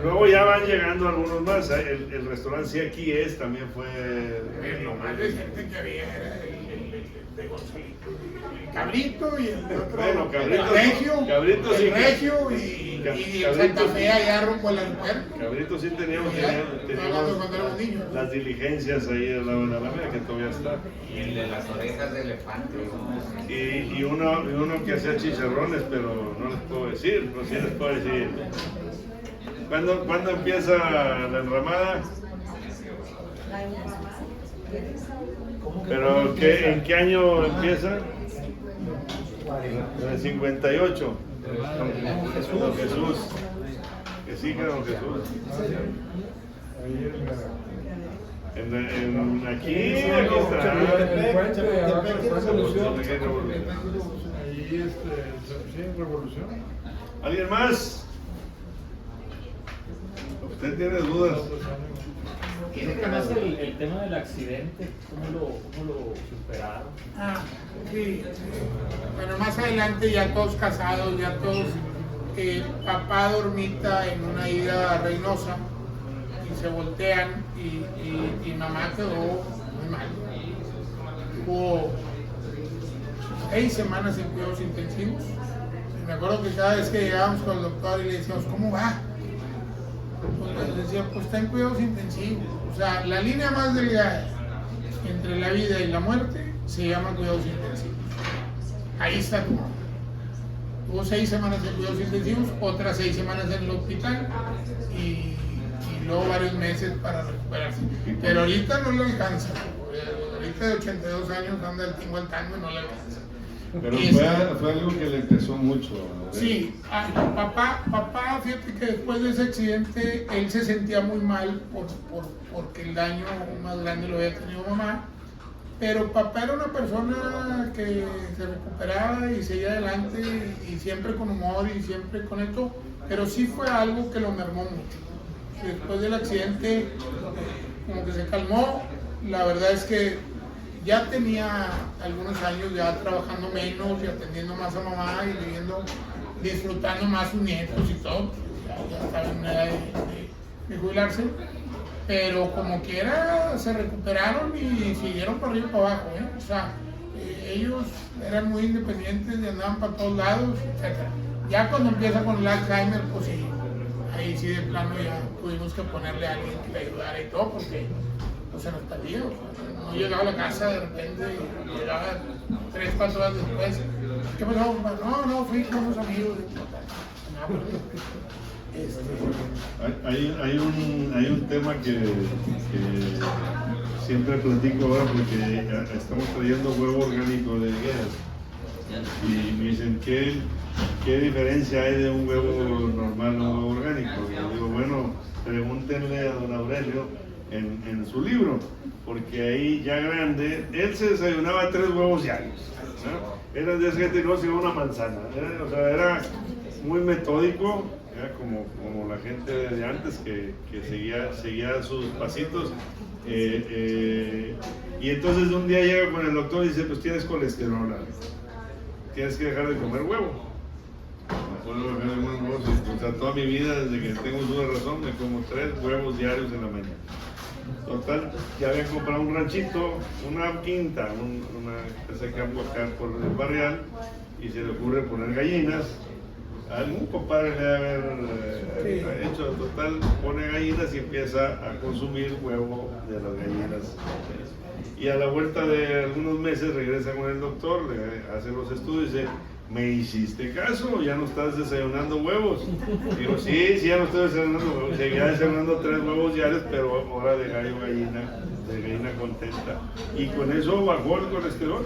Luego ya van llegando algunos más. El restaurante Sí Aquí Es también fue. Lo más decente que había era el de González Cabrito y el otro, Bueno, Cabrito, el Regio, Cabrito sí el Regio y el Santa Fe allá rumbo al aeropuerto. Cabrito sí teníamos Cuando éramos niños. las diligencias ahí al lado de la Alameda, que todavía está. Y el de las orejas de elefante. Y uno que hacía chicharrones, pero no les puedo decir, no sí les puedo decir. ¿Cuándo empieza la enramada? ¿Pero en qué año empieza? En el 58. Don Jesús. Que sí, que Don Jesús. Aquí está. Ahí sí, revolución. ¿Alguien más? ¿Usted tiene dudas? El tema del accidente, ¿cómo lo superaron? Sí. Bueno, más adelante ya todos casados, ya todos, papá dormita en una ida a Reynosa y se voltean y mamá quedó muy mal. Hubo 6 semanas en cuidados intensivos. Y me acuerdo que cada vez que llegábamos con el doctor y le decíamos, ¿cómo va? Pues decía, pues está en cuidados intensivos. O sea, la línea más delgada entre la vida y la muerte se llama cuidados intensivos. Ahí está tu mamá. Tuvo 6 semanas en cuidados intensivos, otras 6 semanas en el hospital y luego varios meses para recuperarse. Pero ahorita no le alcanza. Ahorita de 82 años anda el tingo al tango y no le alcanza. Pero fue algo que le pesó mucho. Sí, papá, fíjate que después de ese accidente él se sentía muy mal porque el daño más grande lo había tenido mamá, pero papá era una persona que se recuperaba y seguía adelante y siempre con humor y siempre con esto, pero sí fue algo que lo mermó mucho. Después del accidente como que se calmó, la verdad es que ya tenía algunos años ya trabajando menos y atendiendo más a mamá y viviendo, disfrutando más sus nietos y todo. Ya estaba en una edad de jubilarse. Pero como quiera se recuperaron y siguieron para arriba y para abajo. O sea, ellos eran muy independientes y andaban para todos lados, etc. Ya cuando empieza con el Alzheimer, pues sí, ahí sí de plano ya tuvimos que ponerle a alguien que le ayudara y todo, porque pues, se nos perdía. No llegaba a la casa de repente, llegaba 3, 4 horas después. ¿Qué pasó? No, fui con unos amigos. Hay un tema que siempre platico ahora porque estamos trayendo huevo orgánico de higueras y me dicen ¿qué diferencia hay de un huevo normal a un huevo orgánico? Y yo digo, bueno, pregúntenle a don Aurelio en su libro, porque ahí ya grande, él se desayunaba 3 huevos diarios, ¿no? Era de esa gente y no se iba una manzana, o sea, era muy metódico, era como la gente de antes que seguía sus pasitos, y entonces un día llega con el doctor y dice, pues tienes colesterol, tienes que dejar de comer huevo. No puedo dejar de comer huevos, o sea, toda mi vida desde que tengo uso de razón me como 3 huevos diarios en la mañana. Total, ya había comprado un ranchito, una quinta, una ese campo acá por el barrial, y se le ocurre poner gallinas. Algún compadre le debe haber hecho, total, pone gallinas y empieza a consumir huevo de las gallinas. Y a la vuelta de algunos meses regresa con el doctor, le hace los estudios y dice, ¿me hiciste caso? ¿Ya no estás desayunando huevos? Digo, sí, ya no estoy desayunando huevos. Seguía desayunando 3 huevos diarios, pero ahora de gallina contenta. Y con eso bajó el colesterol.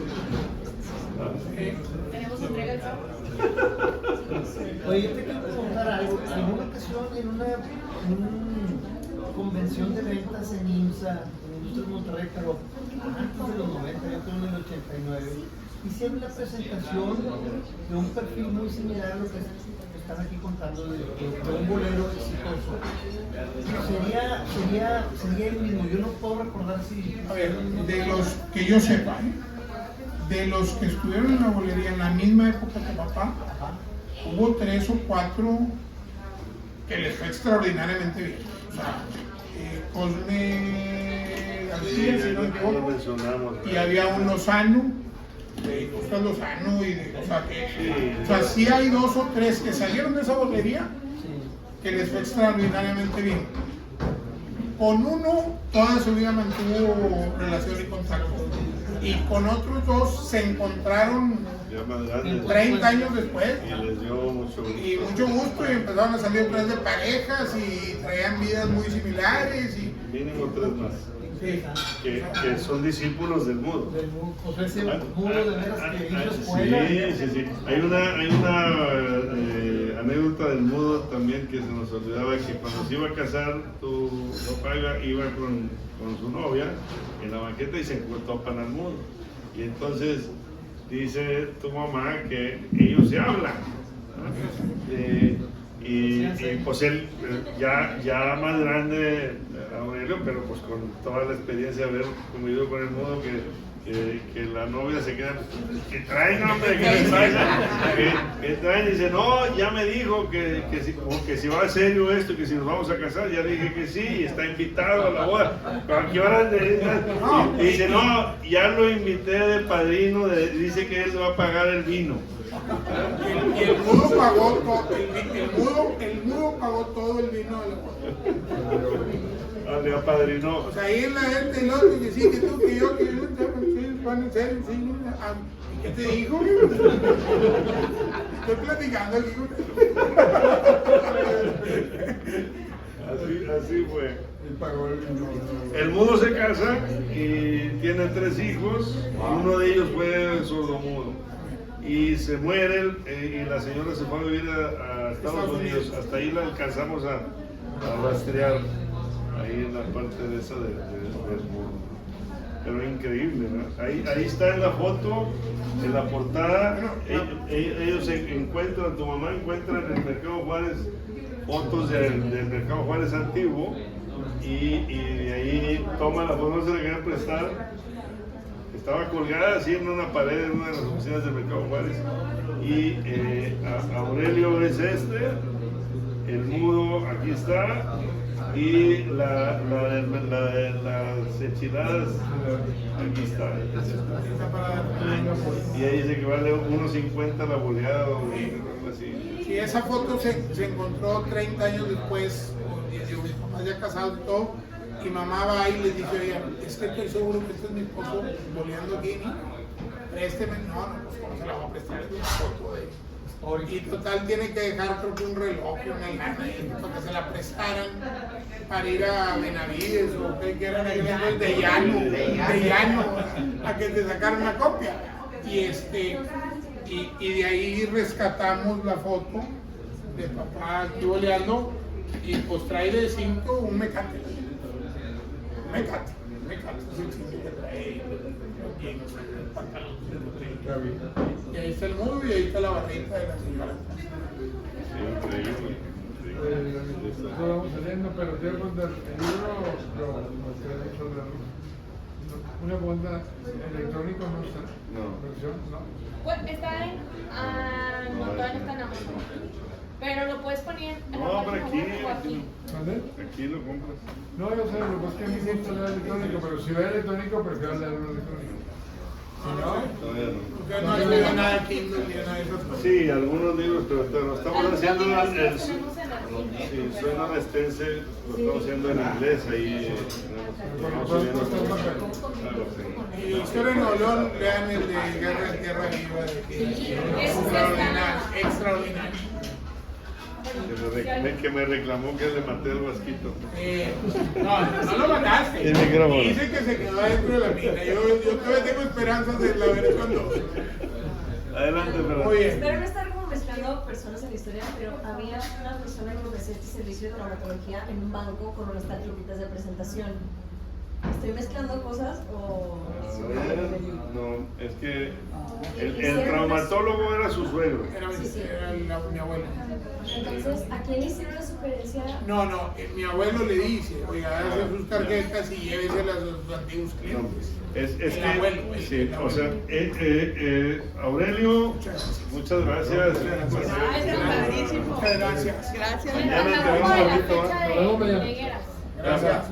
Tenemos entrega el sábado. Oye, yo te quiero preguntar algo. En alguna ocasión, en una convención de ventas en IMSA, en Industria de Monterrey, pero antes de los 90, yo creo en el 89, hicieron la presentación de un perfil muy similar a lo que están aquí contando, de un bolero exitoso. Sería el mismo. Yo no puedo recordar si... A ver, de los que yo sepa, de los que estuvieron en la bolería en la misma época que papá, hubo 3 o 4 que les fue extraordinariamente bien. O sea, Cosme García, si no me equivoco, y había un Lozano, Oscar Lozano o sea, sí hay 2 o 3 que salieron de esa bolería que les fue extraordinariamente bien. Con uno toda su vida mantuvo relación y contacto, y con otros 2 se encontraron Ya más grandes. 30 años después Y les dio mucho gusto y empezaron a salir otra vez de parejas y traían vidas muy similares y mínimo 3 más. sí. Que son discípulos del mudo. Pues ese mudo de veras que hizo escuela. Sí. Hay una anécdota del mudo también que se nos olvidaba, que cuando se iba a casar, tu papá iba con su novia en la banqueta y se topan al mudo. Y entonces dice tu mamá que ellos se hablan, ¿no? Y pues él ya más grande, Aurelio, pero pues con toda la experiencia de haber convivido con el mudo, que la novia se queda, que traen, hombre, que les pasa, que traen, y dice, no, ya me dijo que si va a serio esto, que si nos vamos a casar, ya dije que sí, y está invitado a la boda. ¿A qué hora y dice, no, ya lo invité de padrino, dice que él va a pagar el vino. Y el mudo pagó todo, el mudo pagó todo el vino de la boda. Le apadrinó. O sea, ahí en la gente del otro que sí, que tú, que yo, sí, van en serio, sí, ¿y qué te dijo? Estoy platicando aquí con Así fue. El mudo se casa y tiene 3 hijos, uno de ellos fue sordomudo. Y se muere y la señora se fue a vivir a Estados Unidos. Hasta ahí la alcanzamos a rastrear, ahí en la parte de esa del mundo. Pero increíble, ¿no? Ahí está en la foto, en la portada. Ellos se encuentran, tu mamá encuentra en el Mercado Juárez fotos del Mercado Juárez antiguo, y de ahí toma la foto, no se la querían prestar. Estaba colgada así en una pared en una de las oficinas del Mercado Juárez. Y Aurelio es el mudo aquí está, y la de las enchiladas aquí está. Y ahí dice que vale 1.50 la boleada o algo así. Sí, esa foto se encontró 30 años después, mis papás ya casados y todo. Y mamá va y le dice, oye, es que estoy seguro que este es mi esposo boleando aquí, ¿no? Présteme. No, pues cómo se la va a prestar, es una foto de él. Y total tiene que dejar, creo que un reloj y una lana para que se la prestaran para ir a Benavides o que eran el de llano, a que te sacaran una copia. Y de ahí rescatamos la foto de papá aquí boleando, y pues trae de cinto un mecate. Y ahí está el mudo y ahí está la barrita de la señora. Increíble. Eso vamos saliendo, pero te voy a contar, el libro una banda electrónico no está. No. Pues está en. No, todavía no está en Amazon. Pero lo puedes poner en No, pero aquí ¿Dónde? Aquí lo compras. No, yo sé, lo que pasa es que a mí me gusta leer electrónico, pero si veo electrónico, prefiero leerlo electrónico. Todavía no. Porque no hay leído nada de Kindle ni nada de esas cosas. Sí, algunos libros, pero estamos haciendo Sí, soy novestense, lo estamos haciendo en inglés ahí. Y historia de Nuevo León, lean el de Guerra en Tierra Viva, extraordinario. Que me reclamó que le maté al vasquito. No lo mataste. El micrófono. Dice que se quedó adentro de la mina. Yo todavía tengo esperanzas de la ver cuando. Adelante, Fernando. Muy bien. Espero no estar como mezclando personas en la historia, pero había una persona que ofrecía este servicio de traumatología en un banco con unas tarjetitas de presentación. ¿Estoy mezclando cosas o...? No, es que el traumatólogo era su suegro. Era mi abuelo. Entonces, ¿a quién le hicieron la sugerencia? No, mi abuelo le dice, oiga, hace sus tarjetas y lléveselas a sus antiguos clientes. Es el que, abuelo, sí, o sea, Aurelio, muchas gracias. Muchas gracias. Mañana te vemos ahorita. Nos vemos mañana. Gracias.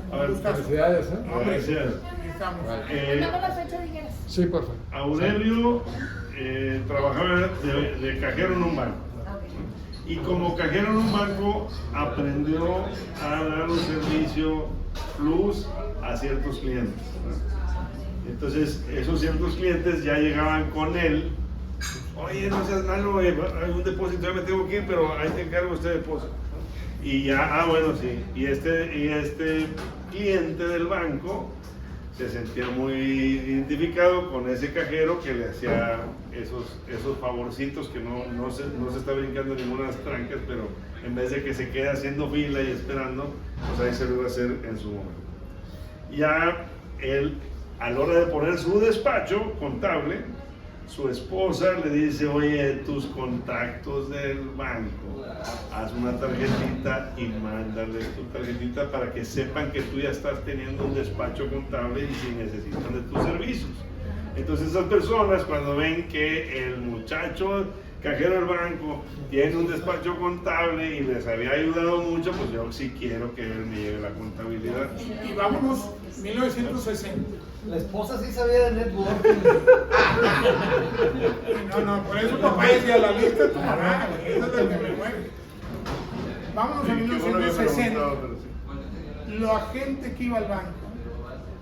Felicidades, Gracias. Estamos. Dame la fecha de Higueras. Sí, por favor. Aurelio trabajaba de cajero en un banco. Y como cajero en un banco aprendió a dar un servicio plus a ciertos clientes, ¿no? Entonces esos ciertos clientes ya llegaban con él. Oye, no seas malo, hay un depósito, ya me tengo que ir, pero ahí te encargo este depósito. Y ya, bueno, sí. Y este cliente del banco se sentía muy identificado con ese cajero que le hacía esos favorcitos que no se está brincando ninguna de las trancas, pero en vez de que se quede haciendo fila y esperando, pues ahí se lo iba a hacer en su momento. Ya él, a la hora de poner su despacho contable, su esposa le dice, oye, tus contactos del banco, haz una tarjetita y mándales tu tarjetita para que sepan que tú ya estás teniendo un despacho contable y si necesitan de tus servicios. Entonces esas personas cuando ven que el muchacho cajero del banco tiene un despacho contable y les había ayudado mucho, pues yo sí quiero que él me lleve la contabilidad. Y vámonos, 1960. La esposa sí sabía de networking. No, por eso papá decía la lista de tu mamá, eso es lo que me mueve. Vámonos a 1960. La gente que iba al banco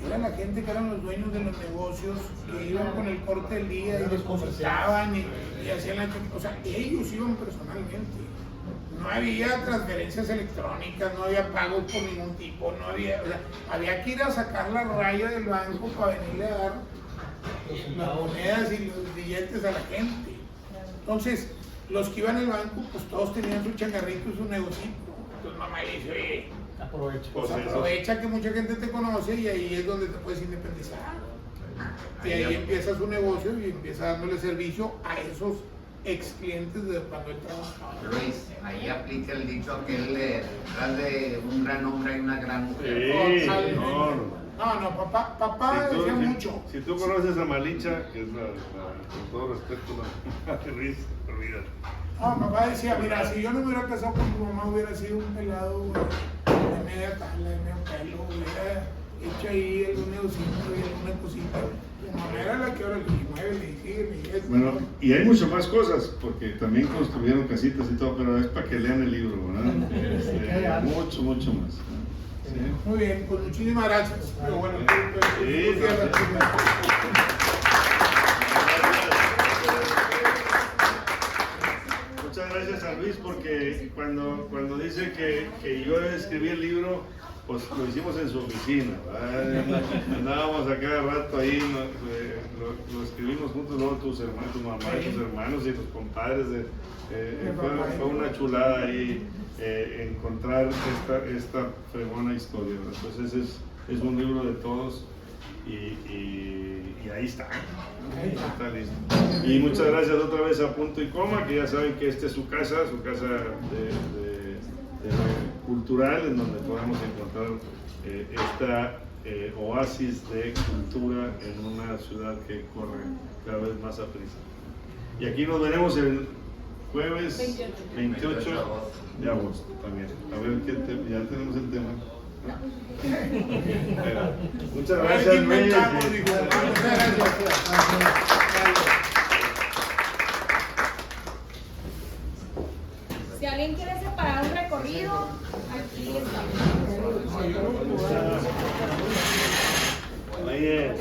era la gente que eran los dueños de los negocios, que iban con el corte del día y depositaban y hacían la... O sea, ellos iban personalmente. No había transferencias electrónicas, no había pagos por ningún tipo, no había... O sea, había que ir a sacar la raya del banco para venirle a dar las monedas y los billetes a la gente. Entonces, los que iban al banco, pues todos tenían su changarrito y su negocito. Entonces mamá le dice, oye, aprovecha que mucha gente te conoce y ahí es donde te puedes independizar. Y ahí empieza su negocio y empieza dándole servicio a esos ex clientes de cuando él trabajaba. Luis, ahí aplica el dicho aquel detrás de un gran hombre hay una gran mujer. Sí, no, papá si decía mucho. Si tú conoces a Malicha, que es con todo respeto, la Luis, olvídate. No, papá decía, mira, si yo no me hubiera casado con tu mamá, hubiera sido un pelado de media tabla, de medio pelo, hubiera hecho ahí algún negocito y alguna cosita. Tu mamá era la que ahora le mueve, le sigue, Bueno, y hay muchas más cosas, porque también construyeron casitas y todo, pero es para que lean el libro, ¿verdad? Mucho más. Sí. Muy bien, pues muchísimas gracias. Pero bueno, muchas gracias a Luis porque cuando dice que yo escribí el libro, pues lo hicimos en su oficina, ¿verdad? Andábamos a cada rato ahí, lo escribimos juntos, luego tu mamá y tus hermanos y los compadres. Fue una chulada ahí encontrar esta fregona historia, ¿verdad? Entonces es un libro de todos y ahí está listo. Y muchas gracias otra vez a Punto y Coma, que ya saben que esta es su casa cultural, en donde podemos encontrar esta oasis de cultura en una ciudad que corre cada vez más a prisa. Y aquí nos veremos el jueves 28 de agosto también. A ver ya tenemos el tema. Muchas gracias, Luis. Si alguien quiere separar un recorrido, aquí está. Oye.